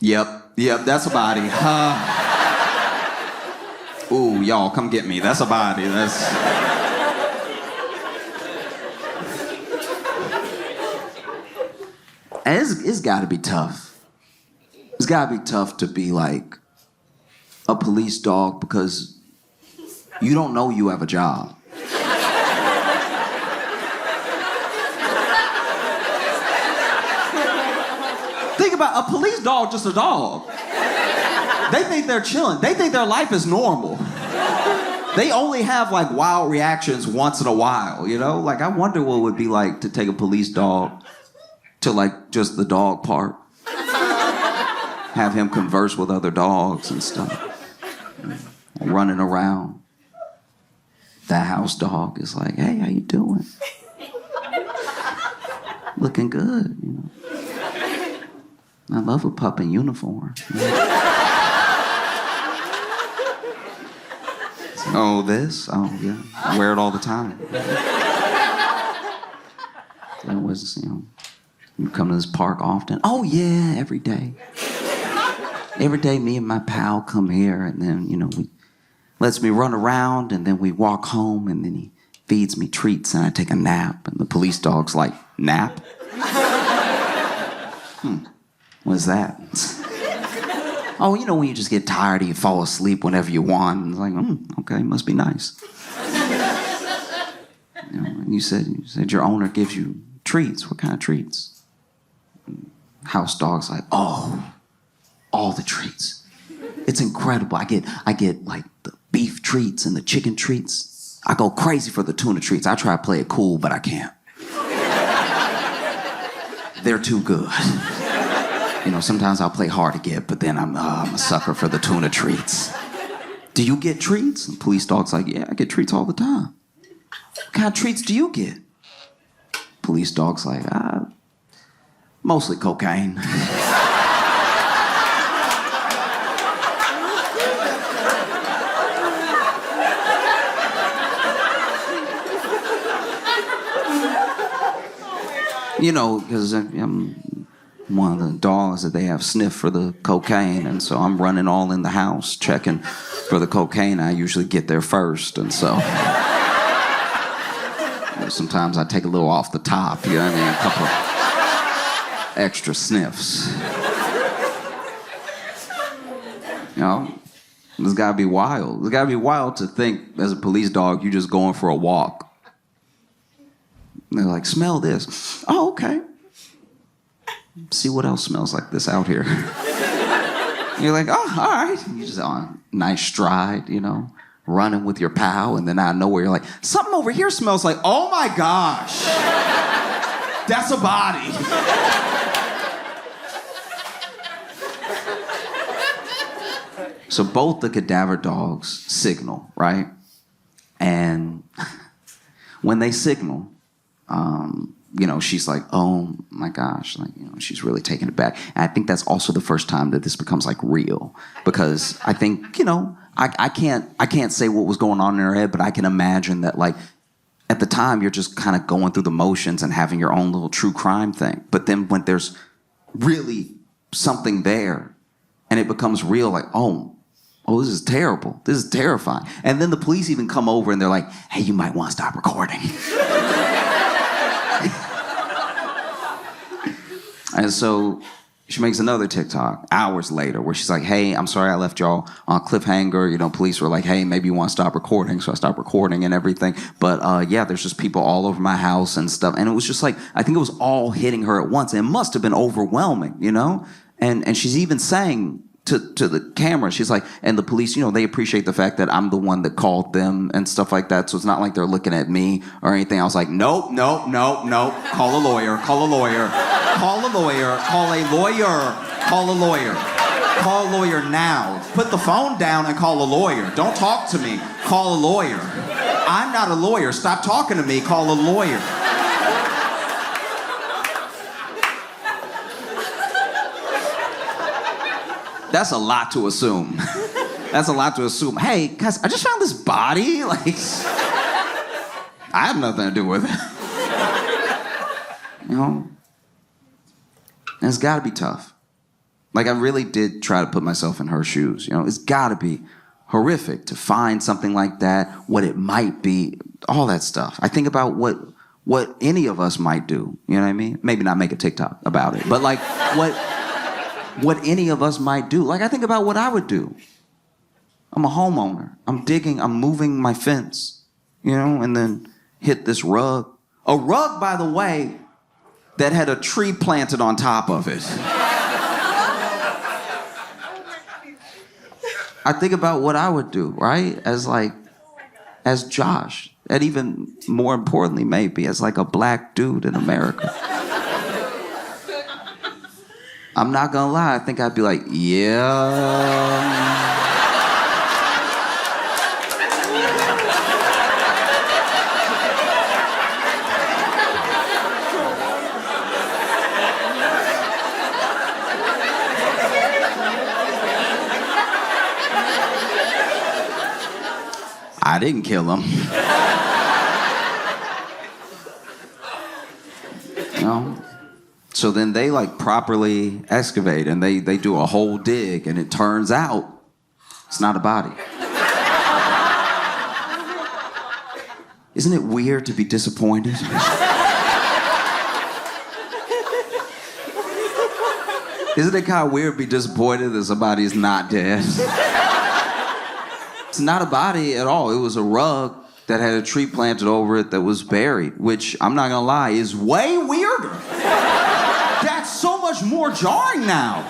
Yep, that's a body. Ooh, y'all, come get me. That's a body. That's... And it's got to be tough. It's got to be tough to be like a police dog because you don't know you have a job. Think about a police dog, just a dog. They think they're chilling. They think their life is normal. They only have like wild reactions once in a while, you know? Like I wonder what it would be like to take a police dog to like just the dog park. Have him converse with other dogs and stuff. Running around. That house dog is like, hey, how you doing? Looking good, you know. I love a pup in uniform. Oh, this? Oh, yeah. I wear it all the time. That was, you know, you come to this park often. Oh, yeah, every day. Every day, me and my pal come here, and then, you know, he lets me run around, and then we walk home, and then he feeds me treats, and I take a nap, and the police dog's like, nap? What's that? Oh, you know when you just get tired and you fall asleep whenever you want. And it's like, okay, must be nice. You know, and you said your owner gives you treats. What kind of treats? House dog's like, oh, all the treats. It's incredible. I get like the beef treats and the chicken treats. I go crazy for the tuna treats. I try to play it cool, but I can't. They're too good. You know, sometimes I'll play hard to get, but then I'm a sucker for the tuna treats. Do you get treats? And police dog's like, yeah, I get treats all the time. What kind of treats do you get? Police dog's like, mostly cocaine. You know, because I'm one of the dogs that they have sniffed for the cocaine, and so I'm running all in the house checking for the cocaine. I usually get there first, and so you know, sometimes I take a little off the top, you know what I mean? A couple of extra sniffs. You know, it's gotta be wild. It's gotta be wild to think as a police dog, you're just going for a walk. And they're like, smell this. Oh, okay. See what else smells like this out here. You're like, oh, all right. You're just on a nice stride, you know, running with your pal, and then out of nowhere you're like, something over here smells like, oh my gosh, that's a body. So both the cadaver dogs signal, right? And when they signal, you know, she's like, oh my gosh, like, you know, she's really taking it back. And I think that's also the first time that this becomes like real, because I think, you know, I can't say what was going on in her head, but I can imagine that like at the time you're just kind of going through the motions and having your own little true crime thing. But then when there's really something there and it becomes real, like, oh, this is terrible. This is terrifying. And then the police even come over and they're like, hey, you might want to stop recording. And so she makes another TikTok hours later where she's like, hey, I'm sorry I left y'all on a cliffhanger. You know, police were like, hey, maybe you want to stop recording. So I stopped recording and everything. But yeah, there's just people all over my house and stuff. And it was just like, I think it was all hitting her at once. And it must have been overwhelming, you know? And she's even saying to the camera, she's like, and the police, you know, they appreciate the fact that I'm the one that called them and stuff like that. So it's not like they're looking at me or anything. I was like, nope. Call a lawyer. Call a lawyer. Call a lawyer. Call a lawyer. Call a lawyer. Call a lawyer now. Put the phone down and call a lawyer. Don't talk to me. Call a lawyer. I'm not a lawyer. Stop talking to me. Call a lawyer. That's a lot to assume. That's a lot to assume. Hey, guys, I just found this body. Like, I have nothing to do with it. You know? And it's got to be tough. Like, I really did try to put myself in her shoes. You know, it's got to be horrific to find something like that, what it might be, all that stuff. I think about what what any of us might do. You know what I mean? Maybe not make a TikTok about it, but like what any of us might do. Like I think about what I would do. I'm a homeowner. I'm moving my fence, you know, and then hit this rug. A rug, by the way, that had a tree planted on top of it. I think about what I would do, right? As Josh, and even more importantly, maybe as like a black dude in America. I'm not gonna lie, I think I'd be like, yeah. I didn't kill him. You know? So then they like properly excavate and they do a whole dig and it turns out it's not a body. Isn't it weird to be disappointed? Isn't it kind of weird to be disappointed that somebody's not dead? It's not a body at all. It was a rug that had a tree planted over it that was buried, which, I'm not gonna lie, is way weirder. That's so much more jarring now.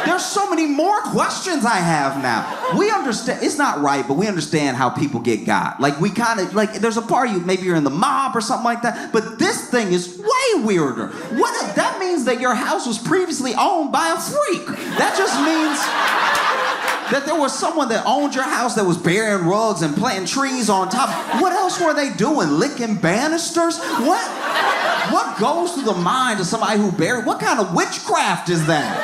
There's so many more questions I have now. We understand, it's not right, but we understand how people get got. Like, we kind of, like, there's a part of you, maybe you're in the mob or something like that, but this thing is way weirder. What? That means that your house was previously owned by a freak. That just means that there was someone that owned your house that was burying rugs and planting trees on top. What else were they doing? Licking banisters? What goes through the mind of somebody who buried? What kind of witchcraft is that?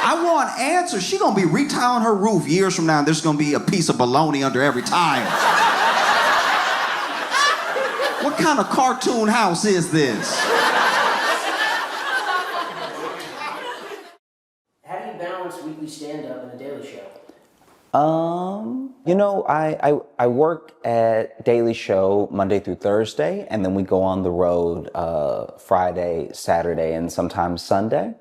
I want answers. She gonna be retiling her roof years from now and there's gonna be a piece of bologna under every tile. What kind of cartoon house is this? How do you balance weekly stand-up and a daily show? You know, I work at Daily Show Monday through Thursday, and then we go on the road Friday, Saturday, and sometimes Sunday.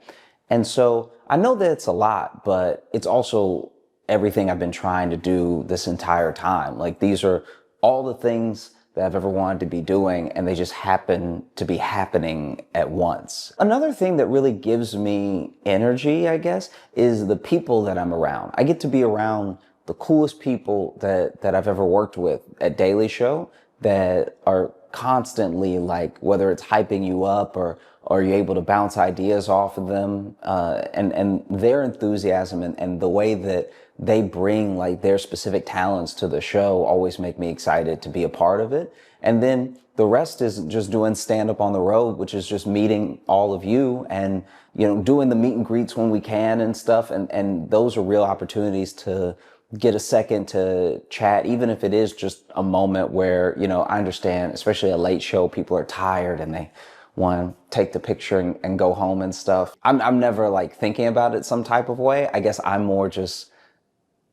And so I know that it's a lot, but it's also everything I've been trying to do this entire time. Like, these are all the things that I've ever wanted to be doing, and they just happen to be happening at once. Another thing that really gives me energy, I guess, is the people that I'm around. I get to be around the coolest people that I've ever worked with at Daily Show that are constantly, like, whether it's hyping you up or you're able to bounce ideas off of them, and their enthusiasm and the way that they bring like their specific talents to the show always make me excited to be a part of it. And then the rest is just doing stand up on the road, which is just meeting all of you and, you know, doing the meet and greets when we can and stuff. And those are real opportunities to get a second to chat, even if it is just a moment where, you know, I understand, especially a late show, people are tired and they want to take the picture and go home and stuff. I'm never like thinking about it some type of way. I guess I'm more just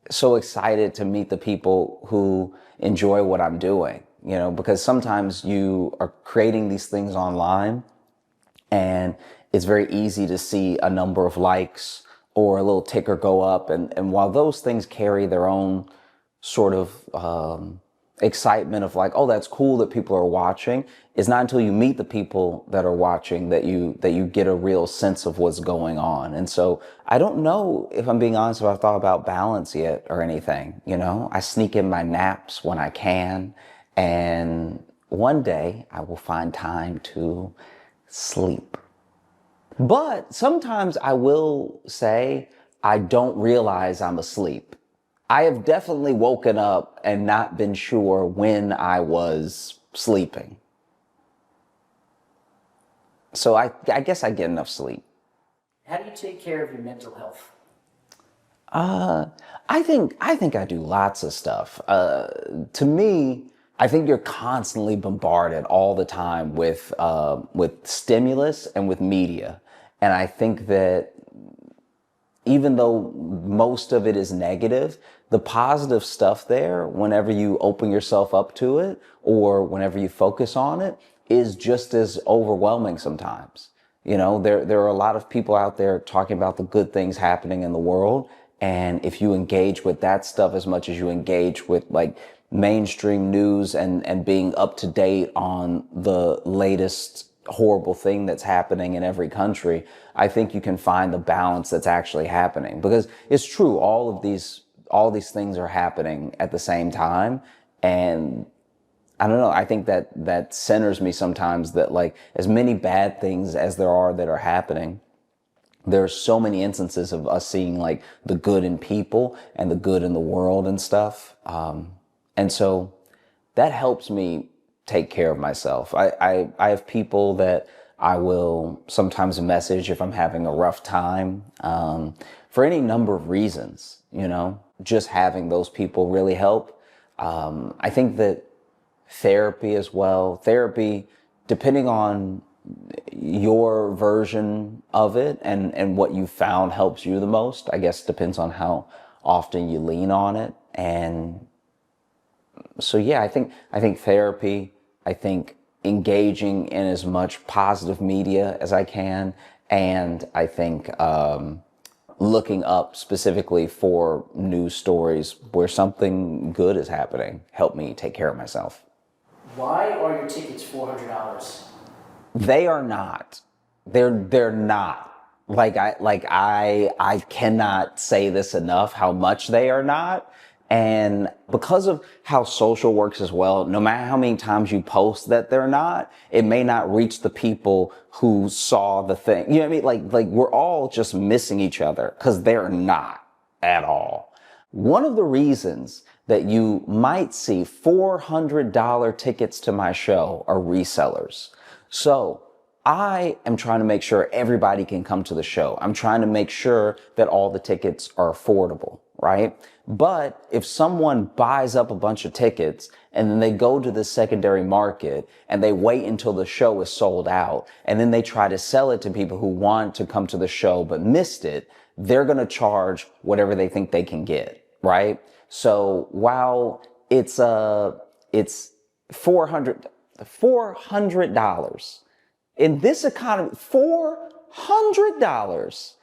so excited to meet the people who enjoy what I'm doing, you know, because sometimes you are creating these things online and it's very easy to see a number of likes or a little ticker go up. And while those things carry their own sort of excitement of like, oh, that's cool that people are watching, it's not until you meet the people that are watching that you get a real sense of what's going on. And so I don't know, if I'm being honest, if I've thought about balance yet or anything. You know, I sneak in my naps when I can, and one day I will find time to sleep. But sometimes I will say I don't realize I'm asleep. I have definitely woken up and not been sure when I was sleeping. So I guess I get enough sleep. How do you take care of your mental health? I think I do lots of stuff. To me, I think you're constantly bombarded all the time with stimulus and with media. And I think that even though most of it is negative, the positive stuff there, whenever you open yourself up to it or whenever you focus on it, is just as overwhelming sometimes. You know, there are a lot of people out there talking about the good things happening in the world. And if you engage with that stuff as much as you engage with like mainstream news and being up to date on the latest horrible thing that's happening in every country, I think you can find the balance that's actually happening. Because it's true, all these things are happening at the same time. And I don't know, I think that centers me sometimes, that like as many bad things as there are that are happening, there's so many instances of us seeing like the good in people and the good in the world and stuff. And so that helps me take care of myself. I have people that I will sometimes message if I'm having a rough time, for any number of reasons, you know, just having those people really help. I think that therapy as well, depending on your version of it and what you found helps you the most, I guess depends on how often you lean on it. And so, yeah, I think therapy, I think engaging in as much positive media as I can. And I think, looking up specifically for news stories where something good is happening help me take care of myself. Why are your tickets $400? They are not. They're not. I cannot say this enough how much they are not. And because of how social works as well, no matter how many times you post that they're not, it may not reach the people who saw the thing. You know what I mean? Like we're all just missing each other because they're not at all. One of the reasons that you might see $400 tickets to my show are resellers. So I am trying to make sure everybody can come to the show. I'm trying to make sure that all the tickets are affordable, right? But if someone buys up a bunch of tickets and then they go to the secondary market and they wait until the show is sold out and then they try to sell it to people who want to come to the show but missed it, they're going to charge whatever they think they can get, right? So while it's $400 in this economy, $400.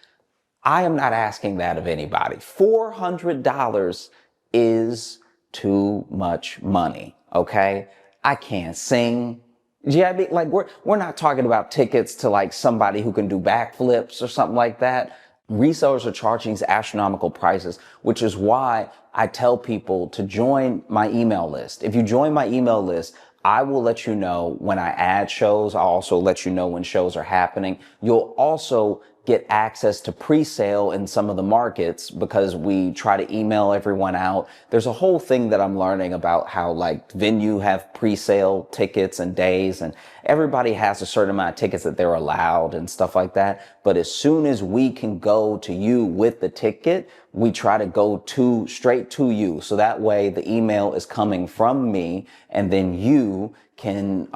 I am not asking that of anybody. $400 is too much money, okay? I can't sing. Yeah, I mean, like we're not talking about tickets to like somebody who can do backflips or something like that. Resellers are charging these astronomical prices, which is why I tell people to join my email list. If you join my email list, I will let you know when I add shows. I'll also let you know when shows are happening. You'll also get access to pre-sale in some of the markets because we try to email everyone out. There's a whole thing that I'm learning about how like venue have pre-sale tickets and days, and everybody has a certain amount of tickets that they're allowed and stuff like that. But as soon as we can go to you with the ticket, we try to go straight to you. So that way the email is coming from me and then you can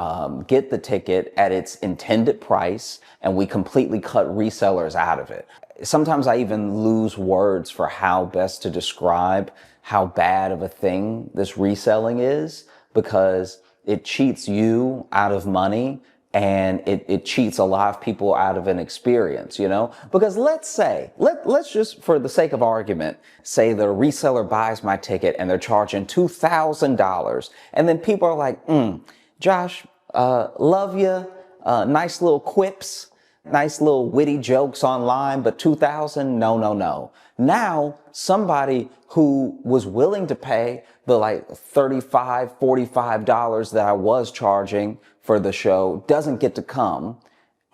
get the ticket at its intended price, and we completely cut resellers out of it. Sometimes I even lose words for how best to describe how bad of a thing this reselling is, because it cheats you out of money and it cheats a lot of people out of an experience, you know? Because let's just, for the sake of argument, say the reseller buys my ticket and they're charging $2,000. And then people are like, Josh, love you, nice little quips, nice little witty jokes online, but $2,000, no. Now, somebody who was willing to pay the like $35, $45 that I was charging for the show doesn't get to come.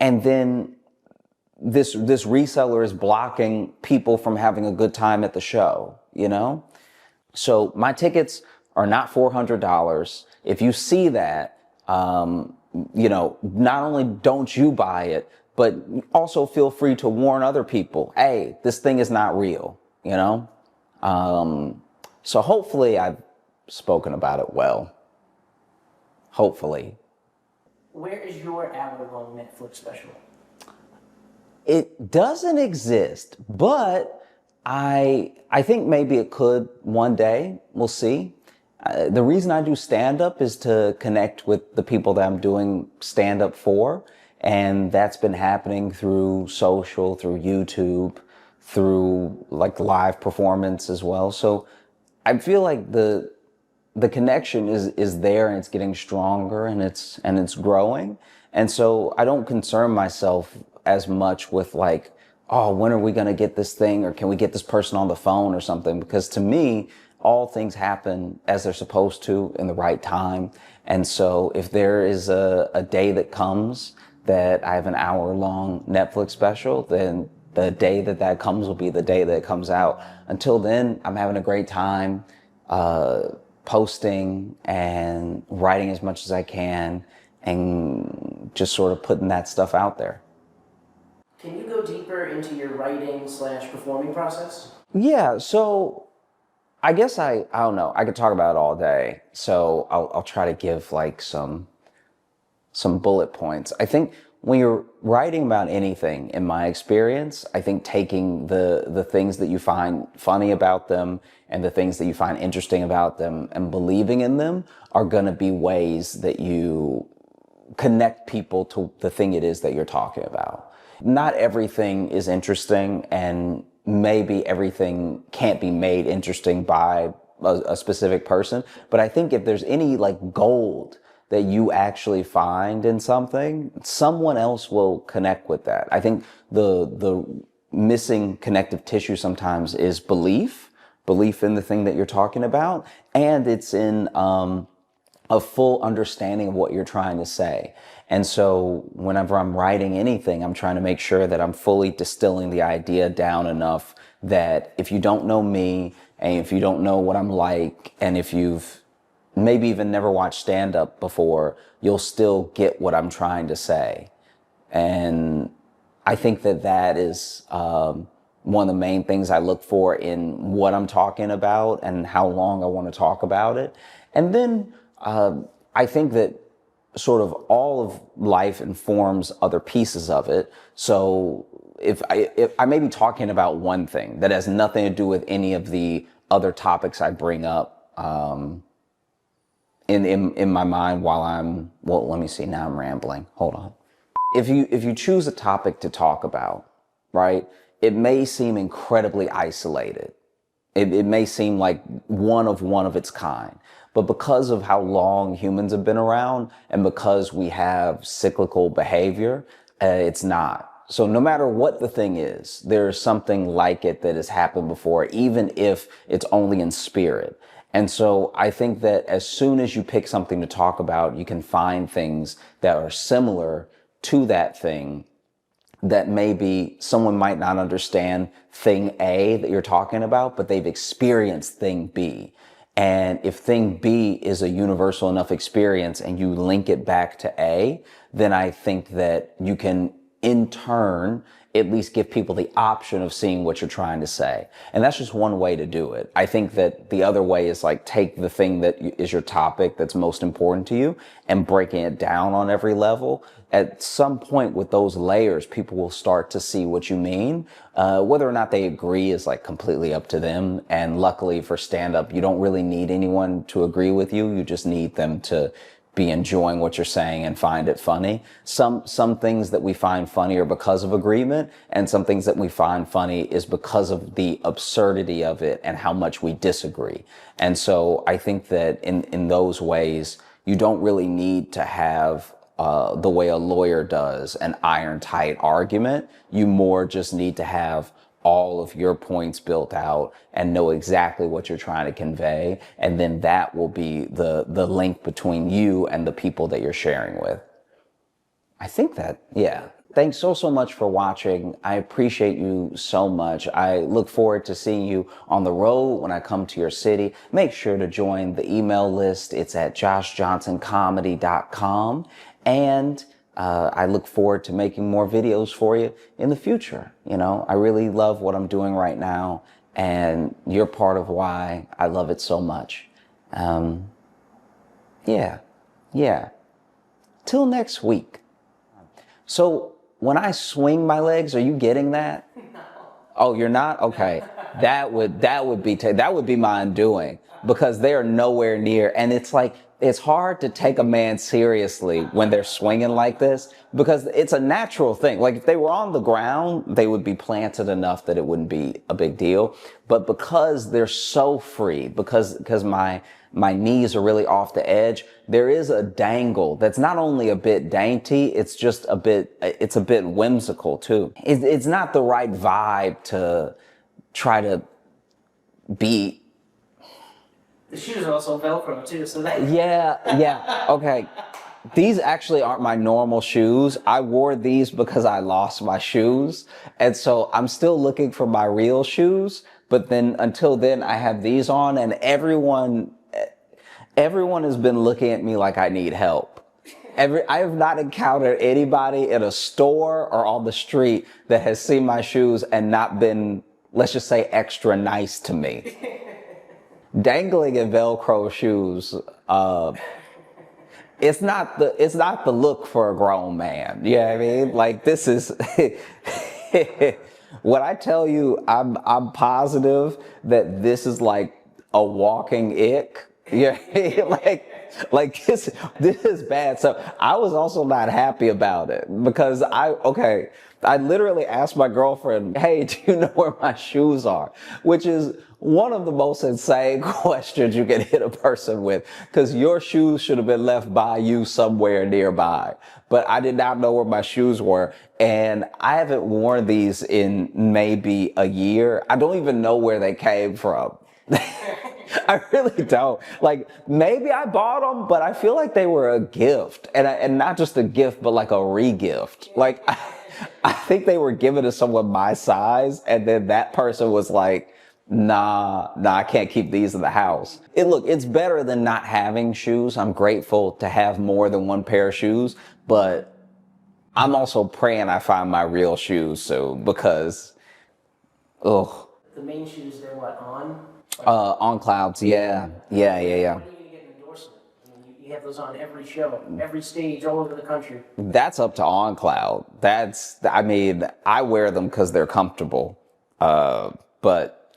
And then this reseller is blocking people from having a good time at the show, you know? So my tickets are not $400. If you see that, you know, not only don't you buy it, but also feel free to warn other people, hey, this thing is not real, you know? So hopefully I've spoken about it well. Hopefully. Where is your hour-long Netflix special? It doesn't exist, but I think maybe it could one day. We'll see. The reason I do stand-up is to connect with the people that I'm doing stand-up for. And that's been happening through social, through YouTube, through like live performance as well. So I feel like the connection is there, and it's getting stronger, and it's growing. And so I don't concern myself as much with like, oh, when are we going to get this thing, or can we get this person on the phone or something? Because to me, all things happen as they're supposed to in the right time. And so if there is a day that comes that I have an hour-long Netflix special, then the day that that comes will be the day that it comes out. Until then, I'm having a great time posting and writing as much as I can, and just sort of putting that stuff out there. Can you go deeper into your writing / performing process? Yeah, so I guess I don't know. I could talk about it all day. So I'll try to give like some bullet points. I think when you're writing about anything, in my experience, I think taking the things that you find funny about them and the things that you find interesting about them and believing in them are going to be ways that you connect people to the thing it is that you're talking about. Not everything is interesting, and maybe everything can't be made interesting by a specific person. But I think if there's any like gold that you actually find in something, someone else will connect with that. I think the missing connective tissue sometimes is belief in the thing that you're talking about, and it's in a full understanding of what you're trying to say. And so whenever I'm writing anything, I'm trying to make sure that I'm fully distilling the idea down enough that if you don't know me, and if you don't know what I'm like, and if you've maybe even never watched stand-up before, you'll still get what I'm trying to say. And I think that is one of the main things I look for in what I'm talking about and how long I want to talk about it. And then I think that sort of all of life informs other pieces of it. So if I may be talking about one thing that has nothing to do with any of the other topics I bring up in my mind while well, let me see, now I'm rambling. Hold on. If you choose a topic to talk about, right, it may seem incredibly isolated. It may seem like one of its kind. But because of how long humans have been around, and because we have cyclical behavior, it's not. So no matter what the thing is, there's something like it that has happened before, even if it's only in spirit. And so I think that as soon as you pick something to talk about, you can find things that are similar to that thing, that maybe someone might not understand thing A that you're talking about, but they've experienced thing B. And if thing B is a universal enough experience and you link it back to A, then I think that you can in turn at least give people the option of seeing what you're trying to say. And that's just one way to do it. I think that the other way is like take the thing that is your topic that's most important to you and breaking it down on every level. At some point with those layers, people will start to see what you mean. Whether or not they agree is like completely up to them. And luckily for stand-up, you don't really need anyone to agree with you. You just need them to be enjoying what you're saying and find it funny. Some things that we find funny are because of agreement, and some things that we find funny is because of the absurdity of it and how much we disagree. And so I think that in those ways, you don't really need to have the way a lawyer does an iron tight argument. You more just need to have all of your points built out and know exactly what you're trying to convey. And then that will be the link between you and the people that you're sharing with. I think that, yeah. Thanks so much for watching. I appreciate you so much. I look forward to seeing you on the road when I come to your city. Make sure to join the email list. It's at joshjohnsoncomedy.com. And I look forward to making more videos for you in the future. You know, I really love what I'm doing right now, and you're part of why I love it so much. Yeah. Till next week. So when I swing my legs, are you getting that? No. Oh, you're not? Okay. That would be my undoing, because they are nowhere near. And it's like, it's hard to take a man seriously when they're swinging like this, because it's a natural thing. Like if they were on the ground, they would be planted enough that it wouldn't be a big deal. But because they're so free, because my knees are really off the edge, there is a dangle that's not only a bit dainty, it's a bit whimsical too. It's not the right vibe to try to be. The shoes are also Velcro too, so that. Yeah, okay. These actually aren't my normal shoes. I wore these because I lost my shoes. And so I'm still looking for my real shoes. But then until then, I have these on, and everyone has been looking at me like I need help. I have not encountered anybody in a store or on the street that has seen my shoes and not been, let's just say, extra nice to me. Dangling in Velcro shoes, it's not the look for a grown man. You know what I mean? Like, this is when I tell you, I'm positive that this is like a walking ick. Yeah, like this is bad. So I was also not happy about it, because I literally asked my girlfriend, "Hey, do you know where my shoes are?" Which is one of the most insane questions you can hit a person with, because your shoes should have been left by you somewhere nearby. But I did not know where my shoes were, and I haven't worn these in maybe a year. I don't even know where they came from. I really don't. Like, maybe I bought them, but I feel like they were a gift, and not just a gift, but like a re-gift. Like, I think they were given to someone my size, and then that person was like, nah, I can't keep these in the house. It's better than not having shoes. I'm grateful to have more than one pair of shoes, but I'm also praying I find my real shoes soon, because, ugh. The main shoes, they're what, on? On clouds, yeah. When are you going to get an endorsement? I mean, you have those on every show, every stage, all over the country. That's up to OnCloud. I wear them because they're comfortable. But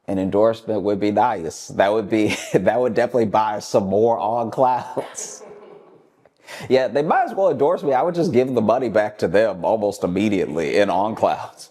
an endorsement would be nice. That would definitely buy some more OnClouds. Yeah, they might as well endorse me. I would just give the money back to them almost immediately in OnClouds.